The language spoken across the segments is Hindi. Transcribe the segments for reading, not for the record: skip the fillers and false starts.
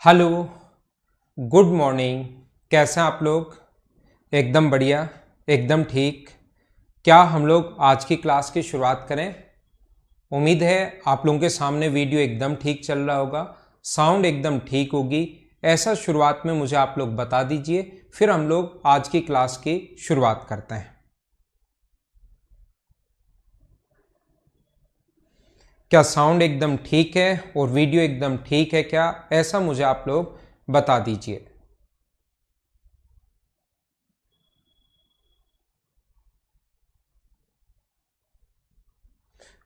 Hello, good morning. कैसे हैं आप लोग? एकदम बढ़िया, एकदम ठीक। क्या हम लोग आज की क्लास की शुरुआत करें? उम्मीद है आप लोगों के सामने वीडियो एकदम ठीक चल रहा होगा, साउंड एकदम ठीक होगी। ऐसा शुरुआत में मुझे आप लोग बता दीजिए, फिर हम लोग आज की क्लास की शुरुआत करते हैं। क्या साउंड एकदम ठीक है और वीडियो एकदम ठीक है क्या? ऐसा मुझे आप लोग बता दीजिए।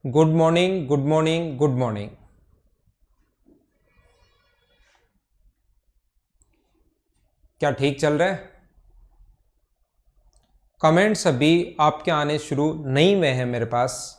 Good morning, good morning, good morning. क्या ठीक चल रहा है? कमेंट्स अभी आपके आने शुरू नहीं हुए हैं मेरे पास।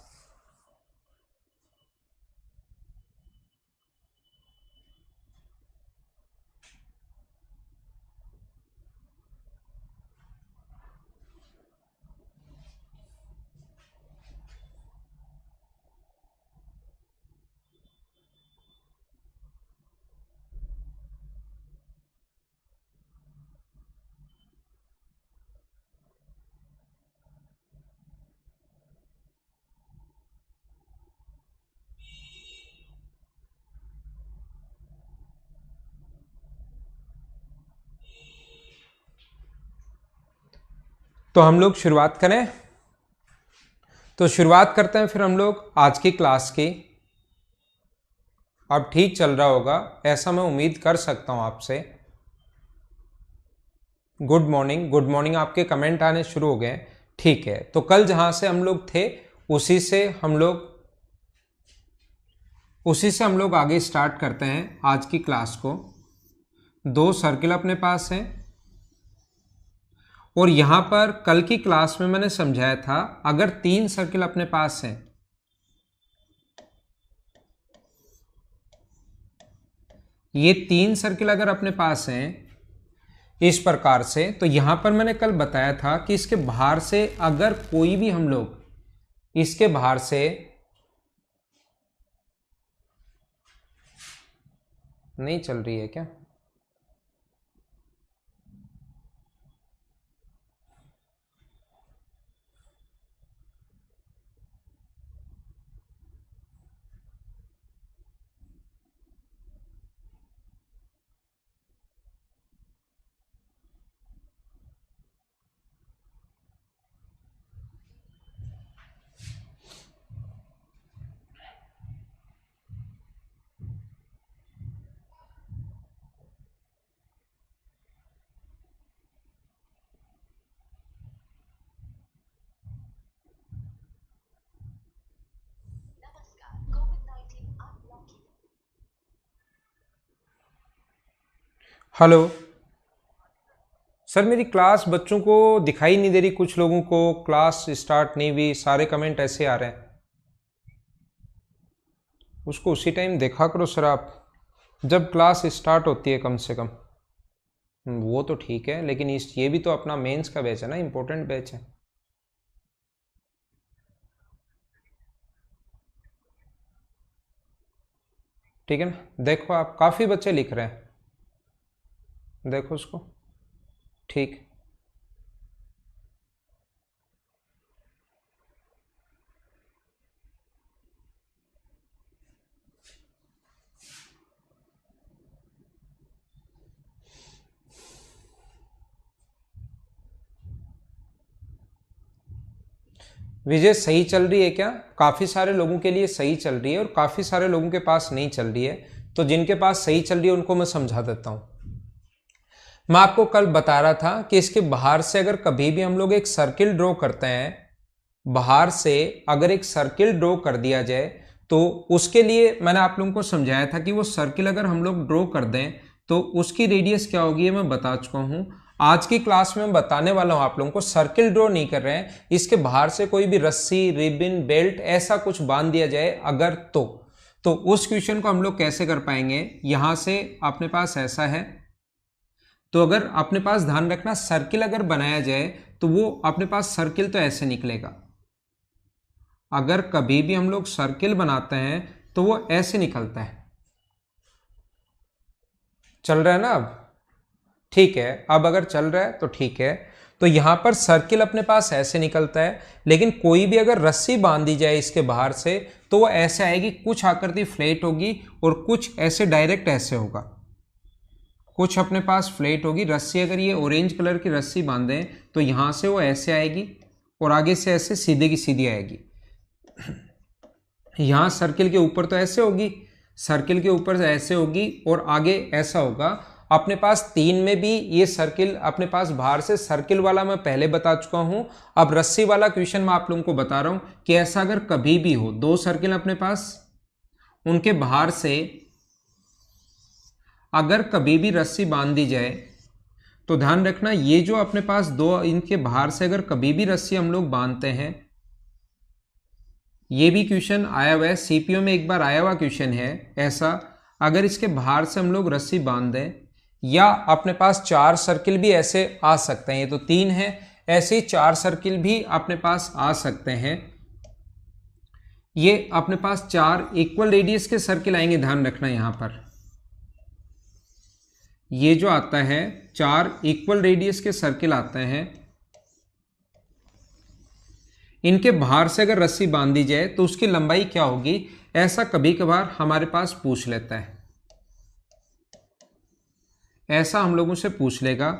तो हम लोग शुरुआत करें। तो शुरुआत करते हैं फिर हम लोग आज की क्लास की। अब ठीक चल रहा होगा ऐसा मैं उम्मीद कर सकता हूं आपसे। Good morning, good morning. आपके कमेंट आने शुरू हो गए। ठीक है, तो कल जहां से हम लोग थे उसी से हम लोग आगे स्टार्ट करते हैं आज की क्लास को। दो सर्किल अपने पास हैं और यहां पर कल की क्लास में मैंने समझाया था, अगर तीन सर्किल अपने पास हैं, ये तीन सर्किल अगर अपने पास हैं इस प्रकार से, तो यहां पर मैंने कल बताया था कि इसके बाहर से अगर कोई भी हम लोग इसके बाहर से नहीं चल रही है क्या? हेलो सर, मेरी क्लास बच्चों को दिखाई नहीं दे रही, कुछ लोगों को क्लास स्टार्ट नहीं हुई, सारे कमेंट ऐसे आ रहे हैं। उसको उसी टाइम देखा करो सर आप, जब क्लास स्टार्ट होती है कम से कम। वो तो ठीक है, लेकिन ये भी तो अपना मेंस का बैच है ना, इंपॉर्टेंट बैच है। ठीक है ना? देखो आप, काफ़ी बच्चे लिख रहे हैं, देखो उसको। ठीक। विजय सही चल रही है क्या? काफ़ी सारे लोगों के लिए सही चल रही है और काफ़ी सारे लोगों के पास नहीं चल रही है। तो जिनके पास सही चल रही है उनको मैं समझा देता हूँ। मैं आपको कल बता रहा था कि इसके बाहर से अगर कभी भी हम लोग एक सर्किल ड्रॉ करते हैं, बाहर से अगर एक सर्किल ड्रॉ कर दिया जाए, तो उसके लिए मैंने आप लोगों को समझाया था कि वो सर्किल अगर हम लोग ड्रॉ कर दें तो उसकी रेडियस क्या होगी, ये मैं बता चुका हूं। आज की क्लास में मैं बताने वाला हूं आप लोगों को, सर्किल ड्रॉ नहीं कर रहे हैं, इसके बाहर से कोई भी रस्सी, रिबन, बेल्ट ऐसा कुछ बांध दिया जाए अगर, तो उस क्वेश्चन को हम लोग कैसे कर पाएंगे। यहां से अपने पास ऐसा है, तो अगर अपने पास ध्यान रखना, सर्किल अगर बनाया जाए तो वो अपने पास सर्किल तो ऐसे निकलेगा। अगर कभी भी हम लोग सर्किल बनाते हैं तो वो ऐसे निकलता है। चल रहा है ना अब? ठीक है, अब अगर चल रहा है तो ठीक है। तो यहां पर सर्किल अपने पास ऐसे निकलता है, लेकिन कोई भी अगर रस्सी बांध दी जाए इसके बाहर से तो वो ऐसे आएगी, कुछ आकृति फ्लैट होगी और कुछ ऐसे डायरेक्ट ऐसे होगा। कुछ अपने पास फ्लैट होगी रस्सी, अगर ये ऑरेंज कलर की रस्सी बांधे तो यहां से वो ऐसे आएगी और आगे से ऐसे सीधे की सीधी आएगी। यहां सर्किल के ऊपर तो ऐसे होगी, सर्किल के ऊपर से ऐसे होगी और आगे ऐसा होगा। अपने पास 3 में भी ये सर्किल अपने पास बाहर से सर्किल वाला मैं पहले बता चुका हूं। अब रस्सी वाला क्वेश्चन मैं आप लोगों को बता रहा हूं कि ऐसा अगर कभी भी हो, 2 सर्किल अपने पास, उनके बाहर से अगर कभी भी रस्सी बांध दी जाए तो ध्यान रखना, ये जो अपने पास 2 इनके बाहर से अगर कभी भी रस्सी हम लोग बांधते हैं, ये भी क्वेश्चन आया हुआ है सीपीओ में, एक बार आया हुआ क्वेश्चन है ऐसा, अगर इसके बाहर से हम लोग रस्सी बांध दें, या अपने पास 4 सर्किल भी ऐसे आ सकते हैं, ये तो 3 है, ऐसे ही 4 सर्किल भी अपने पास आ सकते हैं। ये अपने पास 4 इक्वल रेडियस के सर्किल आएंगे, ध्यान रखना यहां पर ये जो आता है 4 इक्वल रेडियस के सर्किल आते हैं, इनके बाहर से अगर रस्सी बांध दी जाए तो उसकी लंबाई क्या होगी, ऐसा कभी कभार हमारे पास पूछ लेता है, ऐसा हम लोगों से पूछ लेगा।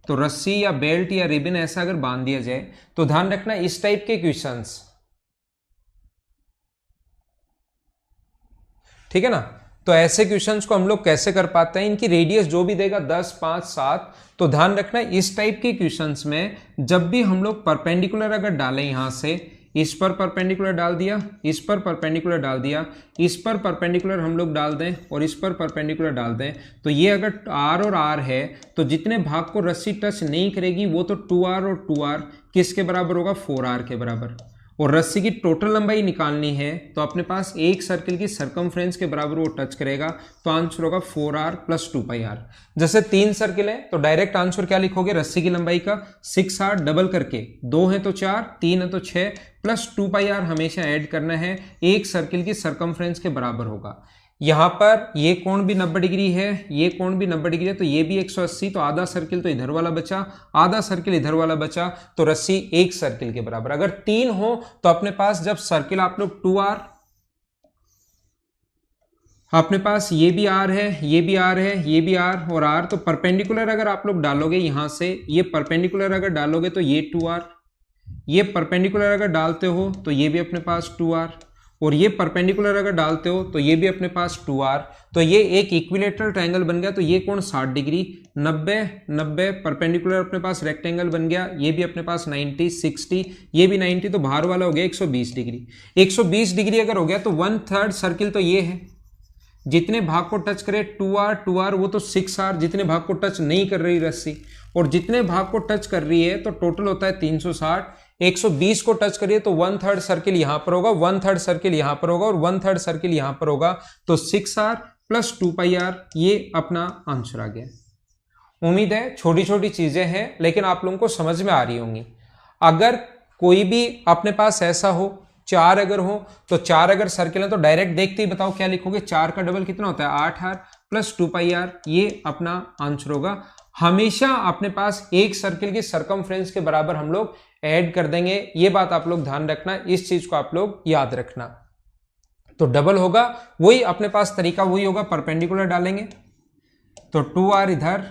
तो रस्सी या बेल्ट या रिबन ऐसा अगर बांध दिया जाए तो ध्यान रखना इस टाइप के क्वेश्चंस, ठीक है ना। तो ऐसे क्वेश्चंस को हम लोग कैसे कर पाते हैं, इनकी रेडियस जो भी देगा 10, 5, 7, तो ध्यान रखना इस टाइप के क्वेश्चंस में जब भी हम लोग परपेंडिकुलर अगर डालें, यहां से इस पर परपेंडिकुलर डाल दिया, इस पर परपेंडिकुलर डाल दिया, इस पर परपेंडिकुलर हम लोग डाल दें और इस पर परपेंडिकुलर डाल दें, तो ये अगर R और R है तो जितने भाग को रस्सी टच नहीं करेगी वो तो 2R और 2R किसके बराबर होगा, 4R के बराबर। और रस्सी की टोटल लंबाई निकालनी है तो अपने पास एक सर्किल की सरकमफ्रेंस के बराबर वो टच करेगा, तो आंसर होगा 4R + 2πr। जैसे 3 सर्किल है तो डायरेक्ट आंसर क्या लिखोगे, रस्सी की लंबाई का 6R डबल करके, 2 है तो 4, 3 है तो 6 + 2πr हमेशा ऐड करना है, एक सर्किल की सरकमफ्रेंस के बराबर होगा। यहां पर ये कोण भी 90 डिग्री है, ये कोण भी 90 डिग्री है, तो ये भी 180, तो आधा सर्किल तो इधर वाला बचा, आधा सर्किल इधर वाला बचा, तो रस्सी एक सर्किल के बराबर। अगर 3 हो तो अपने पास जब सर्किल आप लोग 2R, अपने पास ये भी R है, ये भी R है, ये भी R और R, तो परपेंडिकुलर अगर आप लोग डालोगे यहां से, ये परपेंडिकुलर अगर डालोगे तो ये 2R, ये परपेंडिकुलर अगर डालते हो तो ये भी अपने पास 2R, और ये परपेंडिकुलर अगर डालते हो तो ये भी अपने पास 2R, तो ये एक इक्विलेटरल ट्रायंगल बन गया। तो ये कोण 60 डिग्री, 90 90 परपेंडिकुलर अपने पास रेक्टेंगल बन गया, ये भी अपने पास 90 60, ये भी 90, तो बाहर वाला हो गया 120 डिग्री। 120 डिग्री अगर हो गया तो 1/3 सर्किल तो ये है, जितने भाग को टच करे 2R 2R वो तो 6R, जितने भाग को टच नहीं कर रही रस्सी, और जितने भाग को टच कर रही है तो टोटल होता है 360। 120 को टच करिए तो 1/3 सर्किल यहां पर होगा, 1/3 सर्किल यहां पर होगा और 1/3 सर्किल यहां पर होगा, तो 6R + 2πr ये अपना आंसर आ गया। उम्मीद है छोटी छोटी चीजें हैं लेकिन आप लोगों को समझ में आ रही होंगी। अगर कोई भी अपने पास ऐसा हो, 4 अगर हो तो 4 अगर सर्किल है तो डायरेक्ट देखते ही बताओ क्या लिखोगे, 4 का डबल कितना होता है 8R + 2πr, ये अपना आंसर होगा। हमेशा अपने पास एक सर्किल की सरकमफ्रेंस के बराबर हम लोग ऐड कर देंगे, ये बात आप लोग ध्यान रखना, इस चीज को आप लोग याद रखना। तो डबल होगा, वही अपने पास तरीका वही होगा, परपेंडिकुलर डालेंगे तो 2R इधर,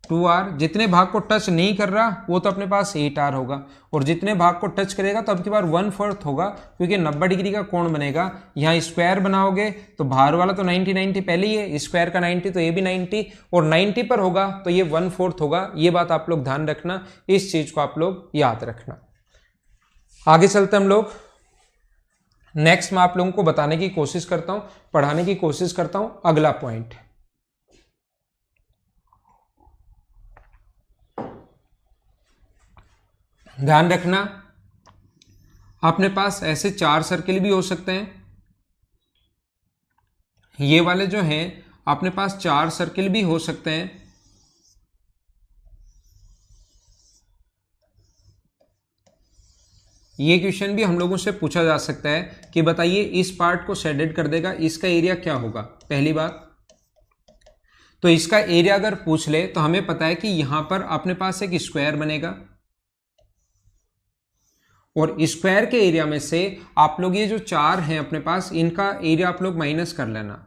2R, जितने भाग को टच नहीं कर रहा वो तो अपने पास 8R होगा, और जितने भाग को टच करेगा तो अब की बार 1/4 होगा, क्योंकि 90 डिग्री का कोण बनेगा। यहाँ स्क्वायर बनाओगे तो बाहर वाला तो 90 90 पहले ही है, स्क्वायर का 90 तो ये भी 90, और 90 पर होगा तो ये 1/4 होगा। ये बात आप लोग ध्यान रखना, इस चीज को आप लोग याद रखना। आगे चलते हम लोग, नेक्स्ट मैं आप लोगों को बताने की कोशिश करता हूं, पढ़ाने की कोशिश करता हूं अगला पॉइंट। ध्यान रखना अपने पास ऐसे 4 सर्किल भी हो सकते हैं, ये वाले जो हैं अपने पास 4 सर्किल भी हो सकते हैं। ये क्वेश्चन भी हम लोगों से पूछा जा सकता है कि बताइए इस पार्ट को शेडेड कर देगा, इसका एरिया क्या होगा, पहली बात। तो इसका एरिया अगर पूछ ले तो हमें पता है कि यहां पर अपने पास एक स्क्वायर बनेगा और स्क्वायर के एरिया में से आप लोग ये जो 4 हैं अपने पास, इनका एरिया आप लोग माइनस कर लेना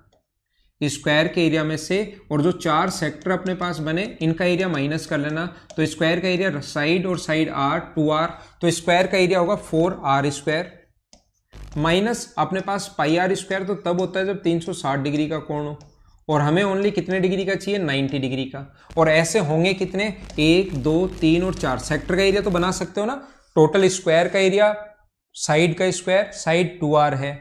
स्क्वायर के एरिया में से, और जो 4 सेक्टर अपने पास बने इनका एरिया माइनस कर लेना। तो स्क्वायर का एरिया साइड और साइड r 2r, तो स्क्वायर का एरिया होगा 4r स्क्वायर माइनस अपने पास पाई आर स्क्वायर, तो तब होता है जब 360 डिग्री का कोण हो, और हमें ओनली कितने डिग्री का चाहिए 90 डिग्री का। और ऐसे होंगे कितने 1 2 3 और 4 सेक्टर का एरिया तो बना सकते हो ना। टोटल स्क्वायर का एरिया साइड का स्क्वायर साइड 2r है,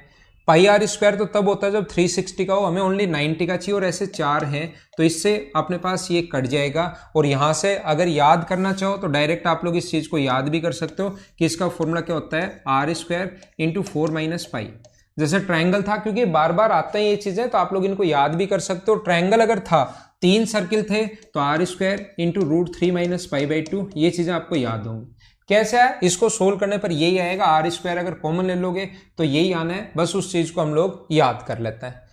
पाई आर स्क्वायर तो तब होता है जब 360 का हो, हमें ओनली 90 का चाहिए और ऐसे 4 हैं तो इससे अपने पास ये कट जाएगा। और यहां से अगर याद करना चाहो तो डायरेक्ट आप लोग इस चीज को याद भी कर सकते हो कि इसका फॉर्मूला क्या होता है R square into 4 minus pi. जैसे ट्रायंगल था, क्योंकि बार बार आते हैं ये चीजें तो आप लोग इनको याद भी कर सकते हो। ट्रायंगल अगर था 3 सर्किल थे तो R square into √3 minus pi by 2, ये चीजें आपको याद होंगी। कैसे है, इसको सोल्व करने पर यही आएगा, आर स्क्वायर अगर कॉमन ले लोगे तो यही आना है, बस उस चीज को हम लोग याद कर लेते हैं।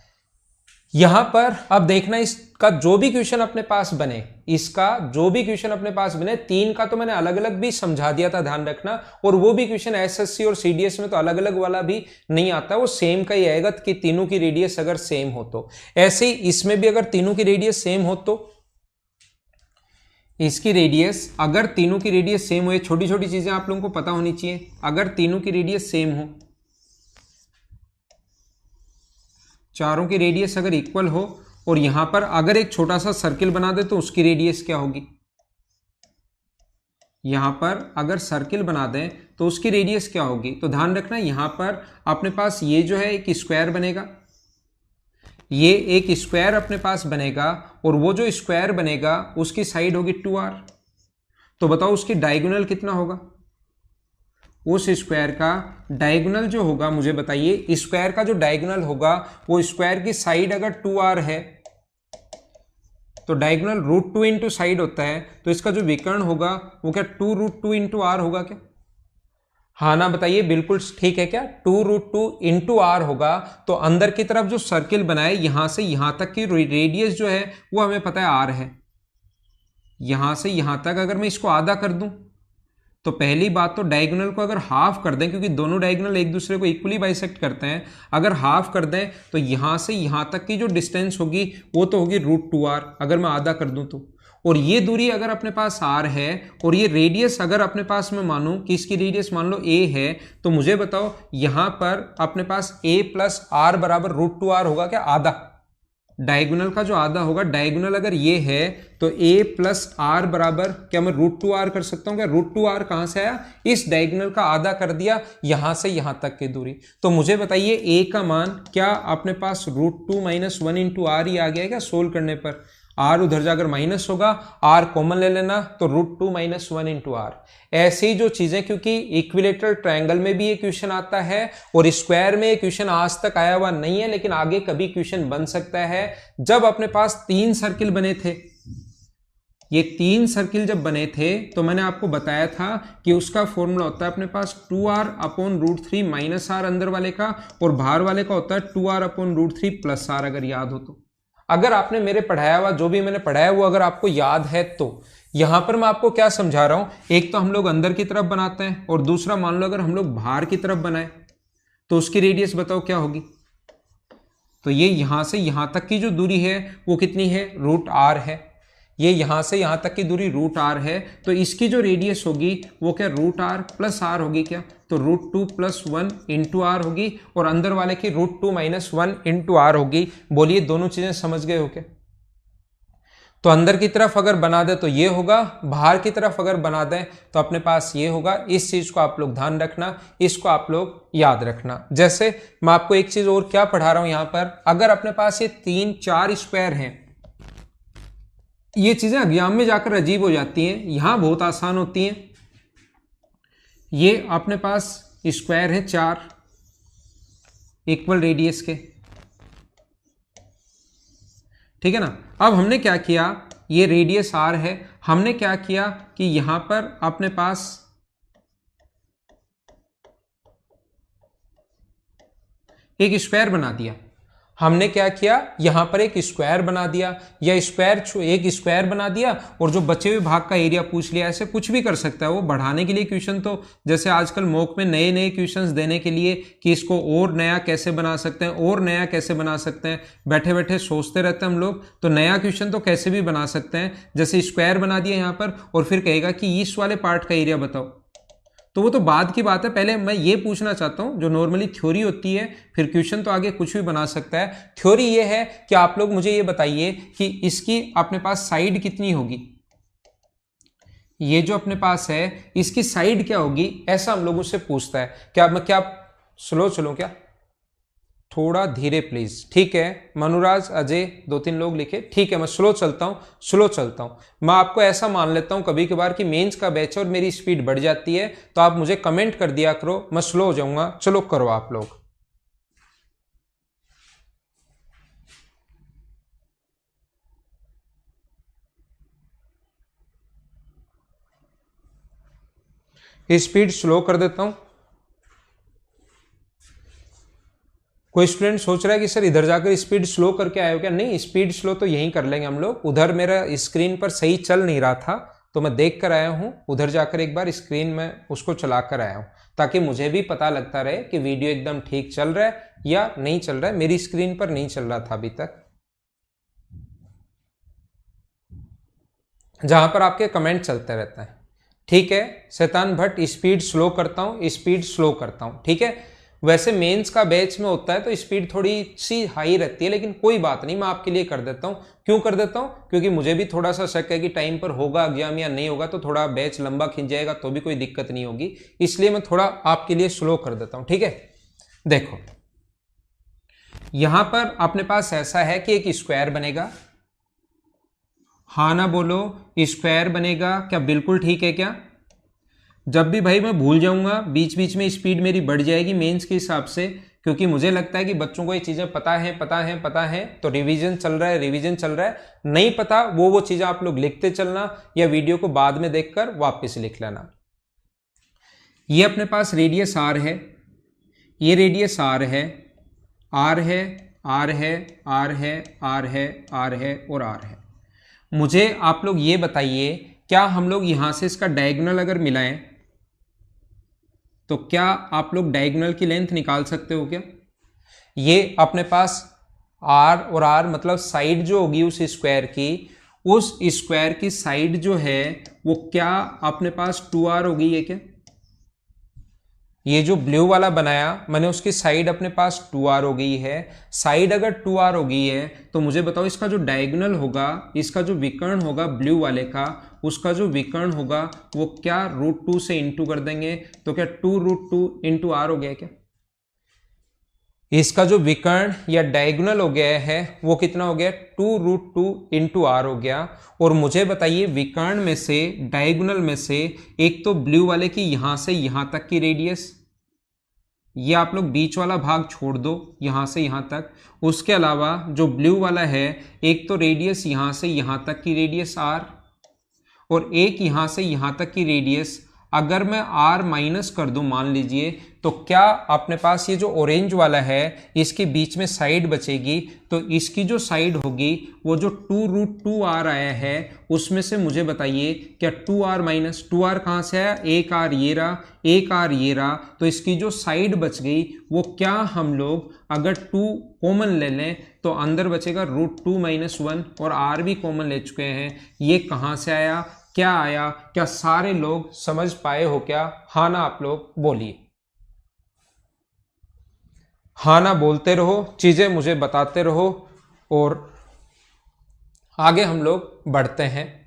यहां पर अब देखना इसका जो भी क्वेश्चन अपने पास बने, इसका जो भी क्वेश्चन अपने पास बने, 3 का तो मैंने अलग अलग भी समझा दिया था, ध्यान रखना। और वो भी क्वेश्चन एसएससी और सीडीएस में तो अलग अलग वाला भी नहीं आता, वो सेम का ही आएगा कि तीनों की रेडियस अगर सेम हो तो। ऐसे ही इसमें भी अगर तीनों की रेडियस सेम हो तो इसकी रेडियस, अगर तीनों की रेडियस सेम हो, ये छोटी छोटी चीजें आप लोगों को पता होनी चाहिए। अगर तीनों की रेडियस सेम हो, चारों की रेडियस अगर इक्वल हो, और यहां पर अगर एक छोटा सा सर्किल बना दे तो उसकी रेडियस क्या होगी, यहां पर अगर सर्किल बना दें तो उसकी रेडियस क्या होगी। तो ध्यान रखना यहां पर अपने पास ये जो है एक स्क्वायर बनेगा, ये एक स्क्वायर अपने पास बनेगा, और वो जो स्क्वायर बनेगा उसकी साइड होगी 2r। तो बताओ उसकी डायगोनल कितना होगा, उस स्क्वायर का डायगोनल जो होगा मुझे बताइए। स्क्वायर का जो डायगोनल होगा वो स्क्वायर की साइड अगर 2r है तो डायगोनल √2 इंटू साइड होता है, तो इसका जो विकर्ण होगा वो क्या 2√2 इंटू आर होगा क्या। हाँ ना बताइए, बिल्कुल ठीक है क्या, 2√2 इंटू आर होगा। तो अंदर की तरफ जो सर्किल बनाए यहां से यहां तक की रेडियस जो है वो हमें पता है आर है। यहां से यहां तक अगर मैं इसको आधा कर दूं तो पहली बात तो डायगोनल को अगर हाफ कर दें, क्योंकि दोनों डायगोनल एक दूसरे को इक्वली बाइसेक्ट करते हैं, अगर हाफ कर दें तो यहां से यहां तक की जो डिस्टेंस होगी वो तो होगी √2r, अगर मैं आधा कर दूं तो। और ये दूरी अगर अपने पास r है और ये रेडियस अगर अपने पास मैं मानूं कि इसकी रेडियस मान लो a है, तो मुझे बताओ यहां पर अपने पास a प्लस r बराबर √2r होगा क्या, आधा। डायगोनल का जो आधा होगा, डायगोनल अगर ये है तो a प्लस आर बराबर क्या मैं √2r कर सकता हूं क्या। √2r कहां से आया, इस डायगोनल का आधा कर दिया यहां से यहां तक की दूरी। तो मुझे बताइए a का मान क्या अपने पास √2 माइनस 1 इंटू आर ही आ गया क्या सोल्व करने पर। r उधर जाकर माइनस होगा, r कॉमन ले लेना तो √2 माइनस 1 इंटू आर। ऐसी जो चीजें, क्योंकि इक्विलेटरल ट्रायंगल में भी ये क्वेश्चन आता है और स्क्वायर में ये क्वेश्चन आज तक आया हुआ नहीं है, लेकिन आगे कभी क्वेश्चन बन सकता है। जब अपने पास 3 सर्किल बने थे, ये 3 सर्किल जब बने थे तो मैंने आपको बताया था कि उसका फॉर्मूला होता है अपने पास 2r अपॉन √3 माइनस आर अंदर वाले का, और बाहर वाले का होता है 2r अपॉन √3 प्लस आर, अगर याद हो तो। अगर आपने मेरे पढ़ाया हुआ जो भी मैंने पढ़ाया वो अगर आपको याद है तो। यहां पर मैं आपको क्या समझा रहा हूं, एक तो हम लोग अंदर की तरफ बनाते हैं और दूसरा मान लो अगर हम लोग बाहर की तरफ बनाए तो उसकी रेडियस बताओ क्या होगी। तो ये यहां से यहां तक की जो दूरी है वो कितनी है, √r है। ये यहां से यहां तक की दूरी √r है, तो इसकी जो रेडियस होगी वो क्या √r प्लस r होगी क्या, तो √2 प्लस 1 इंटू आर होगी, और अंदर वाले की √2 माइनस 1 इंटू आर होगी। बोलिए दोनों चीजें समझ गए हो क्या। तो अंदर की तरफ अगर बना दे तो ये होगा, बाहर की तरफ अगर बना दें तो अपने पास ये होगा। इस चीज को आप लोग ध्यान रखना, इसको आप लोग याद रखना। जैसे मैं आपको एक चीज और क्या पढ़ा रहा हूं यहां पर, अगर अपने पास ये 3-4 स्क्वायर हैं, ये चीजें एग्जाम में जाकर अजीब हो जाती हैं, यहां बहुत आसान होती हैं। ये अपने पास स्क्वायर है 4 इक्वल रेडियस के, ठीक है ना। अब हमने क्या किया, ये रेडियस r है, हमने क्या किया कि यहां पर अपने पास एक स्क्वायर बना दिया, हमने क्या किया, यहां पर एक स्क्वायर बना दिया या एक स्क्वायर बना दिया और जो बचे हुए भाग का एरिया पूछ लिया। ऐसे कुछ भी कर सकता है वो बढ़ाने के लिए क्वेश्चन। तो जैसे आजकल मॉक में नए नए क्वेश्चंस देने के लिए कि इसको और नया कैसे बना सकते हैं, और नया कैसे बना सकते हैं, बैठे बैठे सोचते रहते हैं हम लोग। तो नया क्वेश्चन तो कैसे भी बना सकते हैं। जैसे स्क्वायर बना दिया यहां पर और फिर कहेगा कि इस वाले पार्ट का एरिया बताओ, तो वो तो बाद की बात है। पहले मैं ये पूछना चाहता हूं, जो नॉर्मली थ्योरी होती है, फिर क्वेश्चन तो आगे कुछ भी बना सकता है। थ्योरी ये है कि आप लोग मुझे ये बताइए कि इसकी अपने पास साइड कितनी होगी, ये जो अपने पास है इसकी साइड क्या होगी, ऐसा हम लोगों से पूछता है। क्या स्लो चलो क्या, थोड़ा धीरे प्लीज, ठीक है। मनुराज, अजय, 2-3 लोग लिखे, ठीक है। मैं स्लो चलता हूं। मैं आपको ऐसा मान लेता हूं कभी कभार कि मेंस का बैच है और मेरी स्पीड बढ़ जाती है, तो आप मुझे कमेंट कर दिया करो, मैं स्लो हो जाऊंगा। चलो करो आप लोग। स्पीड स्लो कर देता हूं। कोई स्टूडेंट सोच रहा है कि सर इधर जाकर स्पीड स्लो करके आए हो क्या? नहीं, स्पीड स्लो तो यहीं कर लेंगे हम लोग। उधर मेरा स्क्रीन पर सही चल नहीं रहा था तो मैं देख कर आया हूं, उधर जाकर एक बार स्क्रीन में उसको चला कर आया हूं, ताकि मुझे भी पता लगता रहे कि वीडियो एकदम ठीक चल रहा है या नहीं चल रहा है। मेरी स्क्रीन पर नहीं चल रहा था अभी तक, जहां पर आपके कमेंट चलते रहते हैं। ठीक है शैतान भट्ट, स्पीड स्लो करता हूं, ठीक है। वैसे मेंस का बैच में होता है तो स्पीड थोड़ी सी हाई रहती है, लेकिन कोई बात नहीं, मैं आपके लिए कर देता हूं। क्यों कर देता हूं? क्योंकि मुझे भी थोड़ा सा शक है कि टाइम पर होगा एग्जाम या नहीं होगा, तो थोड़ा बैच लंबा खिंच जाएगा तो भी कोई दिक्कत नहीं होगी, इसलिए मैं थोड़ा आपके लिए स्लो कर देता हूं। ठीक है, देखो यहां पर अपने पास ऐसा है कि एक स्क्वायर बनेगा। हाँ ना बोलो, स्क्वायर बनेगा क्या? बिल्कुल ठीक है क्या? जब भी भाई मैं भूल जाऊंगा बीच बीच में स्पीड मेरी बढ़ जाएगी मेंस के हिसाब से, क्योंकि मुझे लगता है कि बच्चों को ये चीजें पता है, तो रिवीजन चल रहा है। नहीं पता वो चीजें आप लोग लिखते चलना या वीडियो को बाद में देखकर वापस लिख लेना। ये अपने पास रेडियस आर है, ये रेडियस आर है, आर है, आर है, आर है, आर है, आर है और आर है। मुझे आप लोग ये बताइए, क्या हम लोग यहां से इसका डायगोनल अगर मिलाएं तो क्या आप लोग डायगोनल की लेंथ निकाल सकते हो क्या? ये अपने पास आर और आर मतलब साइड जो होगी उस स्क्वायर की साइड जो है वो क्या अपने पास 2r होगी, ये क्या? ये जो ब्लू वाला बनाया मैंने उसकी साइड अपने पास 2r हो गई है। साइड अगर 2r हो गई है तो मुझे बताओ इसका जो डायगोनल होगा, इसका जो विकर्ण होगा ब्लू वाले का, उसका जो विकर्ण होगा वो क्या √2 से इंटू कर देंगे, तो क्या 2√2 इंटू आर हो गया क्या? इसका जो विकर्ण या डायगोनल हो गया है वो कितना हो गया? 2√2 इंटू आर हो गया। और मुझे बताइए विकर्ण में से, डायगोनल में से, एक तो ब्लू वाले की यहां से यहां तक की रेडियस, ये आप लोग बीच वाला भाग छोड़ दो यहां से यहां तक। उसके अलावा जो ब्लू वाला है, एक तो रेडियस यहां से यहां तक की रेडियस आर, और एक यहां से यहां तक की रेडियस अगर मैं r माइनस कर दूं मान लीजिए, तो क्या अपने पास ये जो ऑरेंज वाला है इसके बीच में साइड बचेगी, तो इसकी जो साइड होगी वो जो 2√2r आया है उसमें से मुझे बताइए क्या 2r माइनस 2r कहां से आया? एक r ये रहा, एक r ये रहा, तो इसकी जो साइड बच गई वो क्या हम लोग अगर 2 कॉमन ले लें तो अंदर बचेगा √2 - 1, और r भी कॉमन ले चुके हैं। ये कहां से आया, क्या आया? क्या सारे लोग समझ पाए हो क्या? हाँ ना आप लोग बोलिए, हाँ ना बोलते रहो, चीजें मुझे बताते रहो और आगे हम लोग बढ़ते हैं।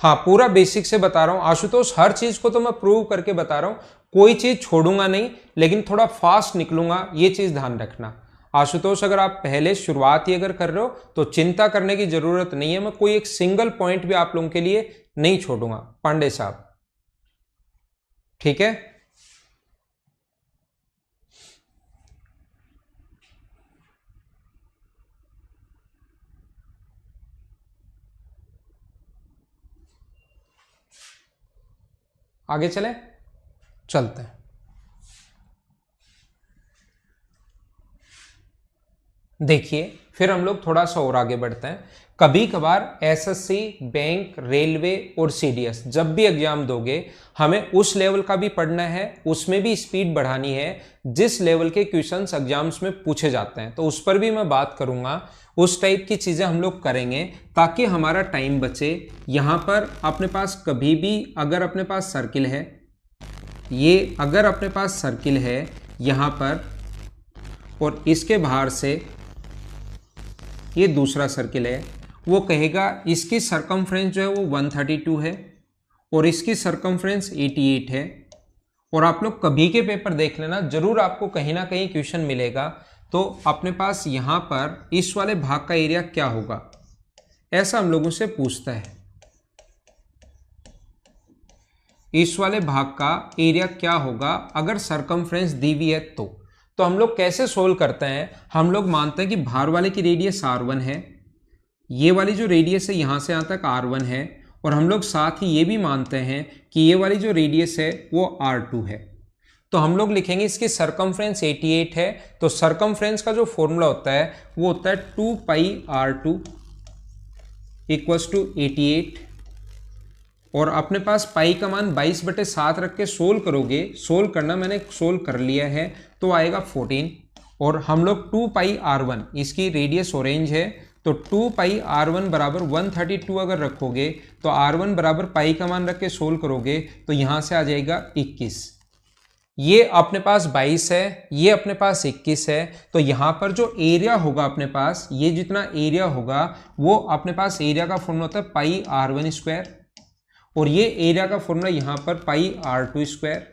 हाँ पूरा बेसिक से बता रहा हूं आशुतोष, हर चीज को तो मैं प्रूव करके बता रहा हूं, कोई चीज छोड़ूंगा नहीं, लेकिन थोड़ा फास्ट निकलूंगा, ये चीज ध्यान रखना। आशुतोष अगर आप पहले शुरुआत ही अगर कर रहे हो तो चिंता करने की जरूरत नहीं है, मैं कोई एक सिंगल पॉइंट भी आप लोगों के लिए नहीं छोड़ूंगा। पांडे साहब ठीक है, आगे चले, चलते हैं। देखिए फिर हम लोग थोड़ा सा और आगे बढ़ते हैं। कभी कभार एसएससी, बैंक, रेलवे और सीडीएस जब भी एग्जाम दोगे हमें उस लेवल का भी पढ़ना है, उसमें भी स्पीड बढ़ानी है जिस लेवल के क्वेश्चंस एग्जाम्स में पूछे जाते हैं, तो उस पर भी मैं बात करूंगा। उस टाइप की चीजें हम लोग करेंगे ताकि हमारा टाइम बचे। यहां पर अपने पास कभी भी अगर अपने पास सर्किल है, ये अगर अपने पास सर्किल है यहां पर और इसके बाहर से ये दूसरा सर्किल है, वो कहेगा इसकी सरकमफ्रेंस जो है वो 132 है और इसकी सरकमफ्रेंस 88 है। और आप लोग कभी के पेपर देख लेना, जरूर आपको कहीं ना कहीं क्वेश्चन मिलेगा। तो अपने पास यहां पर इस वाले भाग का एरिया क्या होगा, ऐसा हम लोगों से पूछता है। इस वाले भाग का एरिया क्या होगा अगर सरकमफ्रेंस दी हुई है तो हम लोग कैसे सोल्व करते हैं। हम लोग मानते हैं कि बाहर वाले की रेडियस R1 है, ये वाली जो रेडियस है यहां से यहां तक R1 है, और हम लोग साथ ही ये भी मानते हैं कि ये वाली जो रेडियस है वो R2 है। तो हम लोग लिखेंगे इसकी सरकमफ्रेंस 88 है, तो सरकमफ्रेंस का जो फॉर्मूला होता है वो होता है 2 पाई R2 इक्वल्स टू 88, और अपने पास पाई का मान 22/7 रख के सोल्व करोगे, सोल्व करना मैंने सोल्व कर लिया है, तो आएगा 14। और हम लोग 2 पाई R1, इसकी रेडियस ऑरेंज है, तो 2 पाई R1 बराबर 132 अगर रखोगे तो R1 बराबर पाई का मान रख के सोल्व करोगे तो यहां से आ जाएगा 21। ये अपने पास 22 है, ये अपने पास 21 है, तो यहां पर जो एरिया होगा अपने पास, ये जितना एरिया होगा वो अपने पास एरिया का फॉर्मूला होता है पाई R1 स्क्वायर, और ये एरिया का फॉर्मूला यहां पर पाई R2 स्क्वायर।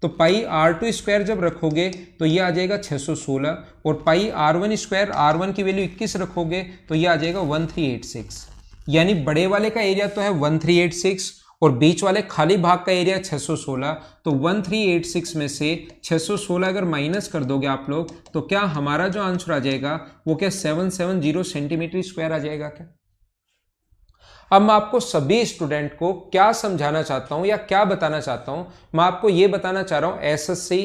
तो पाई R2 स्क्वायर जब रखोगे तो ये आ जाएगा 616, और पाई R1 स्क्वायर, R1 की वैल्यू 21 रखोगे तो ये आ जाएगा 1386। यानी बड़े वाले का एरिया तो है 1386 और बीच वाले खाली भाग का एरिया 616, तो 1386 में से 616 अगर माइनस कर दोगे आप लोग तो क्या हमारा जो आंसर आ जाएगा वो क्या 770 सेंटीमीटर स्क्वायर आ जाएगा क्या। अब मैं आपको सभी स्टूडेंट को क्या समझाना चाहता हूं या क्या बताना चाहता हूं, मैं आपको यह बताना चाह रहा हूं एसएससी,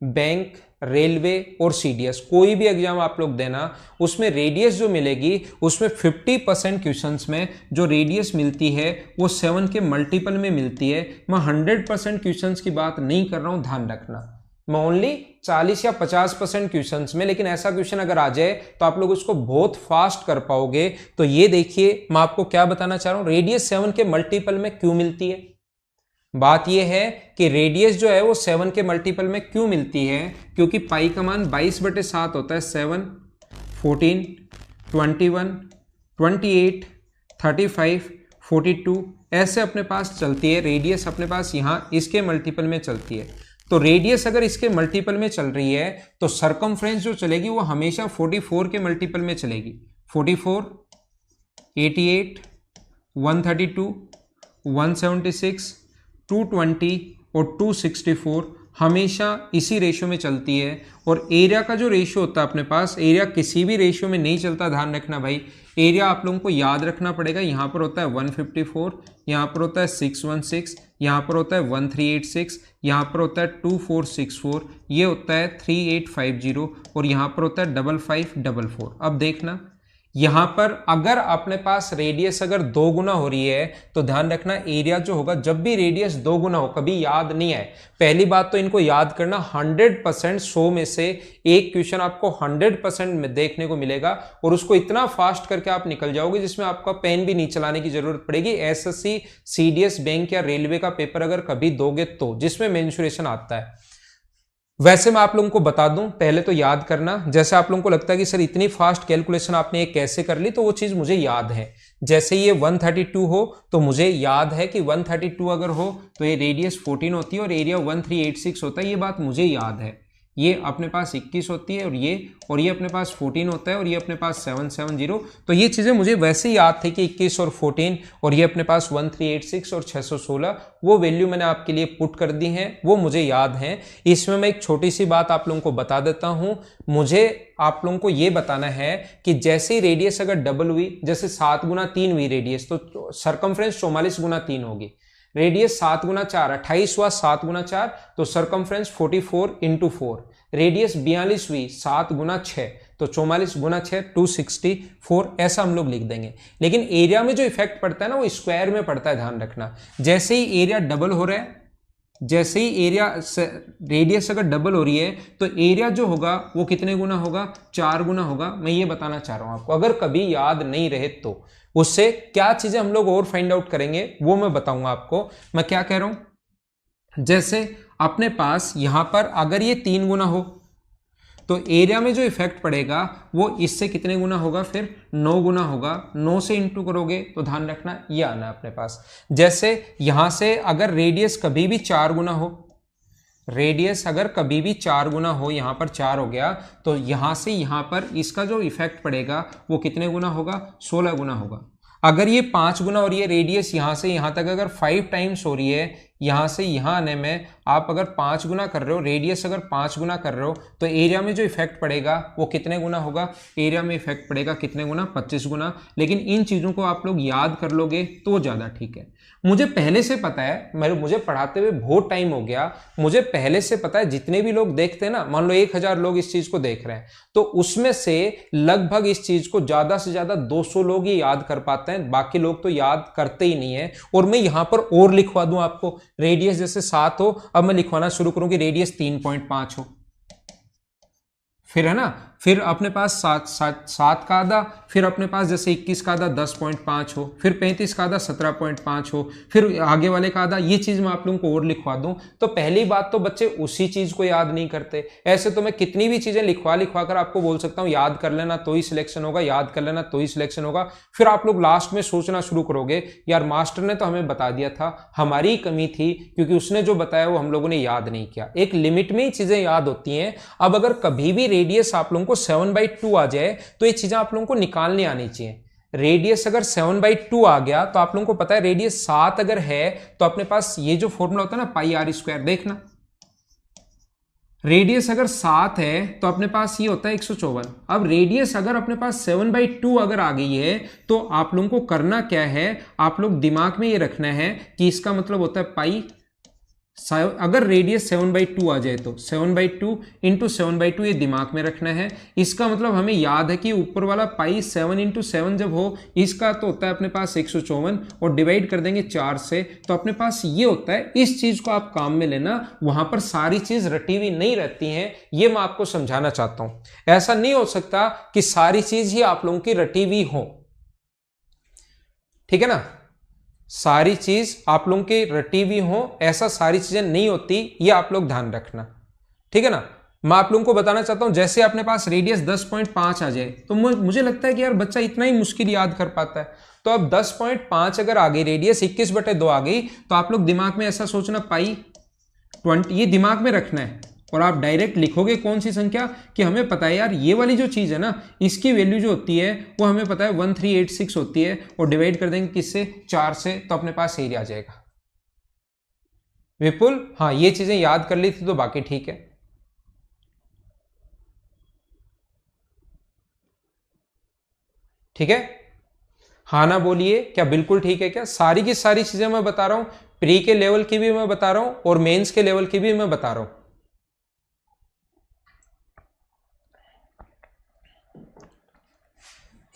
बैंक, रेलवे और सीडीएस कोई भी एग्जाम आप लोग देना, उसमें रेडियस जो मिलेगी उसमें 50% क्वेश्चंस में जो रेडियस मिलती है वो 7 के मल्टीपल में मिलती है। मैं 100% क्वेश्चंस की बात नहीं कर रहा हूं, ध्यान रखना, मैं ओनली 40 या 50% क्वेश्चंस में, लेकिन ऐसा क्वेश्चन अगर आ जाए तो आप लोग उसको बहुत फास्ट कर पाओगे। तो ये देखिए मैं आपको क्या बताना चाह रहा हूं, रेडियस 7 के मल्टीपल में क्यों मिलती है। बात यह है कि रेडियस जो है वो 7 के मल्टीपल में क्यों मिलती है, क्योंकि पाई का मान 22/7 होता है। 7, 14, 21, 28, 35, 42 ऐसे अपने पास चलती है। रेडियस अपने पास यहां इसके मल्टीपल में चलती है, तो रेडियस अगर इसके मल्टीपल में चल रही है तो सरकमफ्रेंस जो चलेगी वो हमेशा 44 के मल्टीपल में चलेगी। 44, 88, 132, 176, 220 और 264 हमेशा इसी रेशियो में चलती है। और एरिया का जो रेशियो होता है अपने पास, एरिया किसी भी रेशियो में नहीं चलता, ध्यान रखना भाई। एरिया आप लोगों को याद रखना पड़ेगा, यहाँ पर होता है 154, यहाँ पर होता है 616, यहाँ पर होता है 1386, यहाँ पर होता है 2464, ये होता है 3850 और यहाँ पर होता है 5544। अब देखना यहां पर अगर अपने पास रेडियस अगर 2 गुना हो रही है तो ध्यान रखना एरिया जो होगा, जब भी रेडियस 2 गुना हो, कभी याद नहीं आए। पहली बात तो इनको याद करना, 100% 100 में से एक क्वेश्चन आपको 100% में देखने को मिलेगा और उसको इतना फास्ट करके आप निकल जाओगे जिसमें आपका पेन भी नहीं चलाने की जरूरत पड़ेगी। एसएससी, सीडीएस, बैंक या रेलवे का पेपर अगर कभी दोगे तो, जिसमें मेंसुरेशन आता है। वैसे मैं आप लोगों को बता दूं, पहले तो याद करना, जैसे आप लोगों को लगता है कि सर इतनी फास्ट कैलकुलेशन आपने ये कैसे कर ली, तो वो चीज मुझे याद है। जैसे ये 132 हो तो मुझे याद है कि 132 अगर हो तो ये रेडियस 14 होती है और एरिया 1386 होता है, ये बात मुझे याद है। ये अपने पास 21 होती है और ये अपने पास 14 होता है और ये अपने पास 770। तो ये चीजें मुझे वैसे ही याद थे कि 21 और 14 और ये अपने पास 1386 और 616, वो वैल्यू मैंने आपके लिए पुट कर दी हैं, वो मुझे याद हैं। इसमें मैं एक छोटी सी बात आप लोगों को बता देता हूं, मुझे आप लोगों को ये बताना है कि जैसे ही रेडियस अगर डबल हुई, जैसे 7 गुना 3 हुई रेडियस, तो सरकमफ्रेंस 44 गुना 3 होगी। रेडियस 7 गुना 4 28 हुआ, 7 गुना 4 तो सरकमफ्रेंस 44 इंटू 4। रेडियस 42 हुई, 7 गुना 6 तो 44 गुना 6 264 ऐसा हम लोग लिख देंगे। लेकिन एरिया में जो इफेक्ट पड़ता है ना वो स्क्वायर में पड़ता है, ध्यान रखना। जैसे ही एरिया डबल हो रहा है, जैसे ही एरिया रेडियस अगर डबल हो रही है तो एरिया जो होगा वो कितने गुना होगा, 4 गुना होगा। मैं ये बताना चाह रहा हूं आपको, अगर कभी याद नहीं रहे तो उससे क्या चीजें हम लोग और फाइंड आउट करेंगे वो मैं बताऊंगा आपको। मैं क्या कह रहा हूं, जैसे अपने पास यहां पर अगर ये 3 गुना हो तो एरिया में जो इफेक्ट पड़ेगा वो इससे कितने गुना होगा, फिर 9 गुना होगा। 9 से इंटू करोगे तो ध्यान रखना ये आना अपने पास। जैसे यहां से अगर रेडियस कभी भी 4 गुना हो, रेडियस अगर कभी भी 4 गुना हो, यहां पर 4 हो गया, तो यहां से यहां पर इसका जो इफेक्ट पड़ेगा वो कितने गुना होगा, 16 गुना होगा। अगर ये 5 गुना हो रही है रेडियस, यहां से यहां तक अगर 5 टाइम्स हो रही है, यहां से यहां आने में आप अगर 5 गुना कर रहे हो, रेडियस अगर 5 गुना कर रहे हो, तो एरिया में जो इफेक्ट पड़ेगा वो कितने गुना होगा, एरिया में इफेक्ट पड़ेगा कितने गुना, 25 गुना। लेकिन इन चीजों को आप लोग याद कर लोगे तो ज्यादा ठीक है। मुझे पहले से पता है, मुझे पढ़ाते हुए बहुत टाइम हो गया, मुझे पहले से पता है जितने भी लोग देखते हैं ना, मान लो 1000 लोग इस चीज को देख रहे हैं, तो उसमें से लगभग इस चीज को ज्यादा से ज्यादा 200 लोग ही याद कर पाते हैं, बाकी लोग तो याद करते ही नहीं है। और मैं यहां पर और लिखवा दूं आपको, रेडियस जैसे 7 हो, अब मैं लिखवाना शुरू करूं कि रेडियस 3.5 हो, फिर है ना, फिर अपने पास 7 का आधा, फिर अपने पास जैसे 21 का आधा 10.5 हो, फिर 35 का आधा 17.5 हो, फिर आगे वाले का आधा। ये चीज मैं आप लोगों को और लिखवा दूं तो पहली बात तो बच्चे उसी चीज को याद नहीं करते। ऐसे तो मैं कितनी भी चीजें लिखवा कर आपको बोल सकता हूं याद कर लेना तो ही सिलेक्शन होगा, याद कर लेना तो ही सिलेक्शन होगा। फिर आप लोग लास्ट में सोचना शुरू करोगे यार मास्टर ने तो हमें बता दिया था, हमारी ही कमी थी क्योंकि उसने जो बताया वो हम लोगों ने याद नहीं किया। एक लिमिट में ही चीजें याद होती हैं। अब अगर कभी भी रेडियस आप लोगों को 7/2 आ जाए तो ये चीजें आप लोगों को निकालनी आनी चाहिए। रेडियस अगर 7/2 आ गया तो आप लोगों को पता है रेडियस 7 अगर है तो अपने पास ये जो फॉर्मूला होता है ना पाई आर स्क्वायर, देखना रेडियस अगर 7 है तो अपने पास ये होता है 154। अब रेडियस अगर अपने पास 7/2 अगर आ गई है तो आप लोगों को करना क्या है, आप लोग दिमाग में ये रखना है कि इसका मतलब होता है पाई, अगर रेडियस 7/2 आ जाए तो 7/2 इंटू 7/2 ये दिमाग में रखना है। इसका मतलब हमें याद है कि ऊपर वाला पाई 7 इंटू 7 जब हो, इसका तो होता है अपने पास 154 और डिवाइड कर देंगे 4 से, तो अपने पास ये होता है। इस चीज को आप काम में लेना, वहां पर सारी चीज रटी हुई नहीं रहती है, ये मैं आपको समझाना चाहता हूं। ऐसा नहीं हो सकता कि सारी चीज ही आप लोगों की रटी हुई हो, ठीक है ना, सारी चीज आप लोगों की रटी हुई हो, ऐसा सारी चीजें नहीं होती, ये आप लोग ध्यान रखना, ठीक है ना। मैं आप लोगों को बताना चाहता हूं जैसे अपने पास रेडियस 10.5 आ जाए तो मुझे लगता है कि यार बच्चा इतना ही मुश्किल याद कर पाता है। तो अब 10.5 अगर आ गई, रेडियस 21/2 आ गई, तो आप लोग दिमाग में ऐसा सोचना पाई 20, ये दिमाग में रखना है और आप डायरेक्ट लिखोगे कौन सी संख्या, कि हमें पता है यार ये वाली जो चीज है ना इसकी वैल्यू जो होती है वो हमें पता है 1386 होती है, और डिवाइड कर देंगे किससे, 4 से, तो अपने पास एरिया आ जाएगा। विपुल हाँ ये चीजें याद कर ली थी तो बाकी ठीक है। ठीक है हाँ ना बोलिए, क्या बिल्कुल ठीक है क्या? सारी की सारी चीजें मैं बता रहा हूं, प्री के लेवल की भी मैं बता रहा हूं और मेंस के लेवल की भी मैं बता रहा हूं।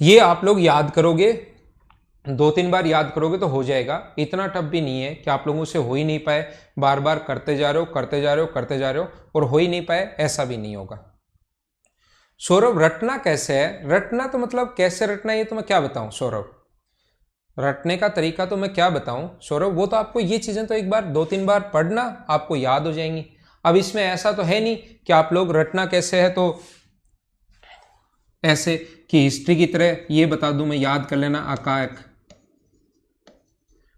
ये आप लोग याद करोगे, 2-3 बार याद करोगे तो हो जाएगा, इतना टफ भी नहीं है कि आप लोगों से हो ही नहीं पाए, बार बार करते जा रहे हो करते जा रहे हो करते जा रहे हो और हो ही नहीं पाए, ऐसा भी नहीं होगा। सौरभ रटना कैसे है? रटना तो मतलब कैसे रटना ये तो मैं क्या बताऊं सौरभ, रटने का तरीका तो मैं क्या बताऊं सौरभ, वो तो आपको ये चीजें तो एक बार 2-3 बार पढ़ना आपको याद हो जाएंगी। अब इसमें ऐसा तो है नहीं कि आप लोग रटना कैसे है तो ऐसे कि हिस्ट्री की तरह ये बता दूं मैं, याद कर लेना अकाक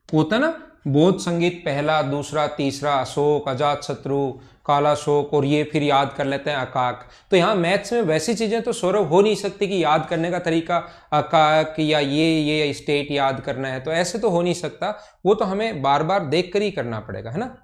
होता ना, बौद्ध संगीत पहला दूसरा तीसरा, अशोक अजात शत्रु काला शोक, और ये फिर याद कर लेते हैं अकाक। तो यहाँ मैथ्स में वैसी चीजें तो सौरभ हो नहीं सकती कि याद करने का तरीका अकाक या ये स्टेट याद करना है, तो ऐसे तो हो नहीं सकता, वो तो हमें बार बार देख कर ही करना पड़ेगा, है ना।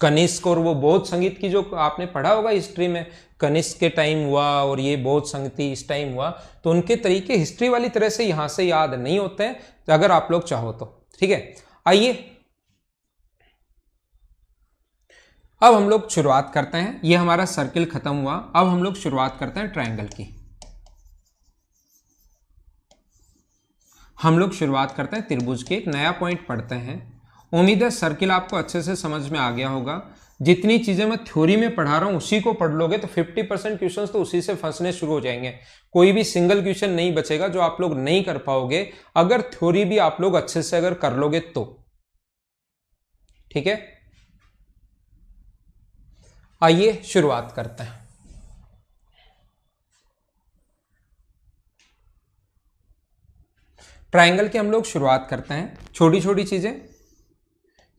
कनिष्क और वो बौद्ध संगीत की जो आपने पढ़ा होगा हिस्ट्री में, कनिष्क के टाइम हुआ और ये बौद्ध संगीत इस टाइम हुआ, तो उनके तरीके हिस्ट्री वाली तरह से यहां से याद नहीं होते हैं, अगर आप लोग चाहो तो। ठीक है आइए अब हम लोग शुरुआत करते हैं, ये हमारा सर्किल खत्म हुआ, अब हम लोग शुरुआत करते हैं ट्रायंगल की। हम लोग शुरुआत करते हैं त्रिभुज के, एक नया पॉइंट पढ़ते हैं। उम्मीद है सर्किल आपको अच्छे से समझ में आ गया होगा। जितनी चीजें मैं थ्योरी में पढ़ा रहा हूं उसी को पढ़ लोगे तो 50% क्वेश्चंस तो उसी से फंसने शुरू हो जाएंगे। कोई भी सिंगल क्वेश्चन नहीं बचेगा जो आप लोग नहीं कर पाओगे, अगर थ्योरी भी आप लोग अच्छे से अगर कर लोगे तो। ठीक है, आइए शुरुआत करते हैं। ट्रायंगल की हम लोग शुरुआत करते हैं। छोटी छोटी चीजें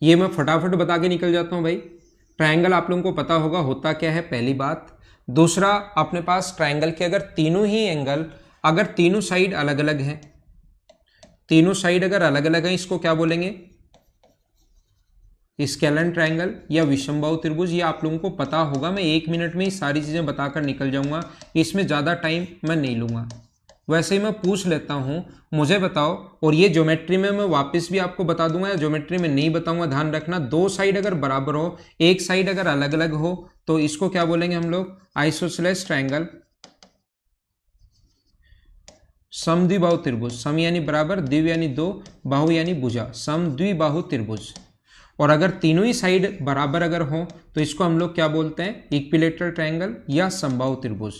ये मैं फटाफट बता के निकल जाता हूं भाई। ट्रायंगल आप लोगों को पता होगा होता क्या है, पहली बात। दूसरा, अपने पास ट्रायंगल के अगर तीनों ही एंगल, अगर तीनों साइड अलग अलग हैं, तीनों साइड अगर अलग अलग हैं, इसको क्या बोलेंगे? स्केलन ट्रायंगल या विषमबाहु त्रिभुज। ये आप लोगों को पता होगा, मैं 1 मिनट में ही सारी चीजें बताकर निकल जाऊंगा, इसमें ज्यादा टाइम मैं नहीं लूंगा। वैसे ही मैं पूछ लेता हूं, मुझे बताओ, और ये ज्योमेट्री में मैं वापस भी आपको बता दूंगा या ज्योमेट्री में नहीं बताऊंगा, ध्यान रखना। दो साइड अगर बराबर हो, एक साइड अगर अलग अलग हो, तो इसको क्या बोलेंगे हम लोग? Isosceles triangle. समद्विबाहु त्रिभुज, सम यानी बराबर, द्वि यानी दो, बाहु यानी भुजा, समद्विबाहु त्रिभुज। और अगर तीनों ही साइड बराबर अगर हो तो इसको हम लोग क्या बोलते हैं? इक्विलेटरल ट्रायंगल या समबाहु त्रिभुज।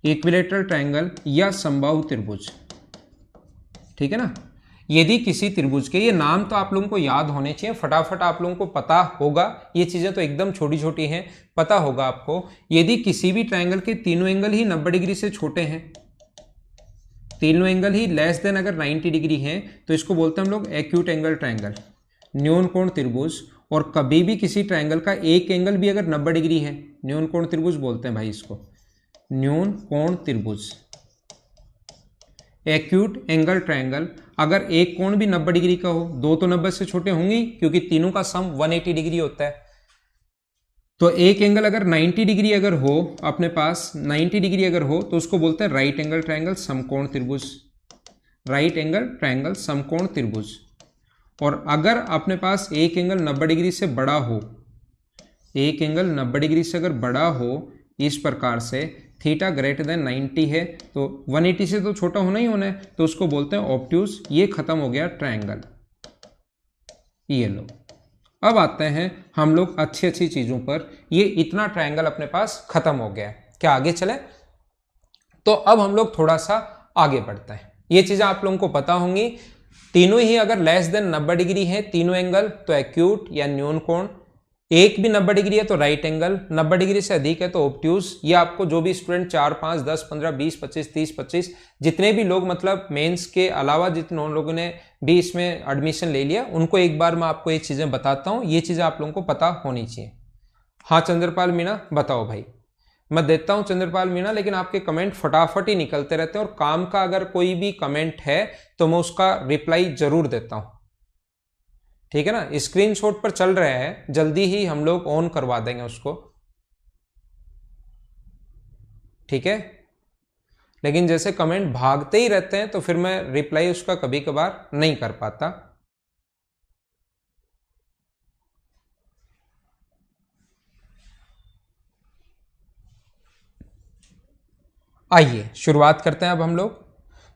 इक्विलेटरल ट्रायंगल या समबाहु त्रिभुज, ठीक है ना। यदि किसी त्रिभुज के, ये नाम तो आप लोगों को याद होने चाहिए, फटाफट आप लोगों को पता होगा, ये चीजें तो एकदम छोटी छोटी हैं, पता होगा आपको। यदि किसी भी ट्रायंगल के तीनों एंगल ही 90 डिग्री से छोटे हैं, तीनों एंगल ही लेस देन अगर 90 डिग्री हैं, तो इसको बोलते हैं हम लोग एक्यूट एंगल ट्रायंगल, न्यून कोण त्रिभुज। और कभी भी किसी ट्रायंगल का एक एंगल भी अगर 90 डिग्री है, न्यून कोण त्रिभुज बोलते हैं भाई इसको, न्यून कोण त्रिभुज। एक्यूट एंगल ट्रायंगल, अगर एक कोण भी 90 डिग्री का हो, दो तो 90 से छोटे होंगे क्योंकि तीनों का सम 180 डिग्री होता है। तो एक एंगल अगर 90 डिग्री अगर हो, अपने पास 90 डिग्री अगर हो, तो उसको बोलते हैं राइट एंगल ट्रायंगल समकोण त्रिभुज, राइट एंगल ट्रायंगल समकोण त्रिभुज। और अगर अपने पास एक एंगल 90 डिग्री से बड़ा हो, एक एंगल 90 डिग्री से अगर बड़ा हो, इस प्रकार से थीटा ग्रेटर देन 90 है, तो 180 से तो छोटा होना ही होना है, तो उसको बोलते हैं ऑब्ट्यूज। ये खत्म हो गया ट्रायंगल, ये लो। अब आते हैं हम लोग अच्छी अच्छी चीजों पर। ये इतना ट्रायंगल अपने पास खत्म हो गया है, क्या आगे चले? तो अब हम लोग थोड़ा सा आगे बढ़ते हैं। ये चीजें आप लोगों को पता होंगी, तीनों ही अगर लेस देन 90 डिग्री है तीनों एंगल, तो एक्यूट या न्यून कोण। एक भी 90 डिग्री है तो राइट एंगल, 90 डिग्री से अधिक है तो ऑब्ट्यूज। ये आपको जो भी स्टूडेंट 4, 5, 10, 15, 20, 25, 30, 25 जितने भी लोग, मतलब मेंस के अलावा जितने लोगों ने भी इसमें एडमिशन ले लिया, उनको एक बार मैं आपको ये चीजें बताता हूं, ये चीजें आप लोगों को पता होनी चाहिए। हाँ चंद्रपाल मीणा बताओ भाई। मैं देता हूं चंद्रपाल मीणा, लेकिन आपके कमेंट फटाफट ही निकलते रहते हैं, और काम का अगर कोई भी कमेंट है तो मैं उसका रिप्लाई जरूर देता हूं, ठीक है ना। स्क्रीनशॉट पर चल रहा है, जल्दी ही हम लोग ऑन करवा देंगे उसको, ठीक है। लेकिन जैसे कमेंट भागते ही रहते हैं तो फिर मैं रिप्लाई उसका कभी कभार नहीं कर पाता। आइए शुरुआत करते हैं अब हम लोग।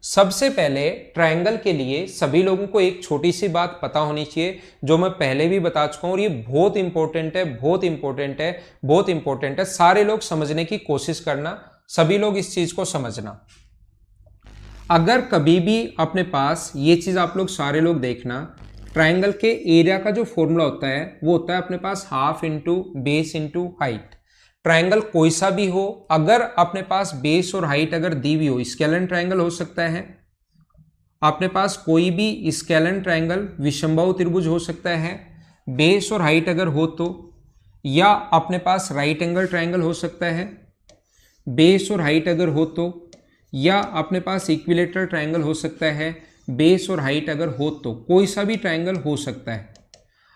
सबसे पहले ट्रायंगल के लिए सभी लोगों को एक छोटी सी बात पता होनी चाहिए, जो मैं पहले भी बता चुका हूं, और ये बहुत इंपॉर्टेंट है, बहुत इंपॉर्टेंट है, बहुत इंपॉर्टेंट है। सारे लोग समझने की कोशिश करना, सभी लोग इस चीज को समझना। अगर कभी भी अपने पास ये चीज आप लोग सारे लोग देखना, ट्रायंगल के एरिया का जो फॉर्मूला होता है वो होता है अपने पास half into base into height. Triangle कोई सा भी हो, अगर अपने पास बेस और हाइट अगर दी हुई हो, स्केलन ट्रायंगल हो सकता है, अपने पास कोई भी स्केलन ट्रायंगल विषमबाहु त्रिभुज हो सकता है, बेस और हाइट अगर हो तो, या अपने पास राइट एंगल ट्रायंगल हो सकता है, बेस और हाइट अगर हो तो, या अपने पास इक्विलेटरल ट्रायंगल हो सकता है, बेस और हाइट अगर हो तो, कोई सा भी ट्रायंगल हो सकता है।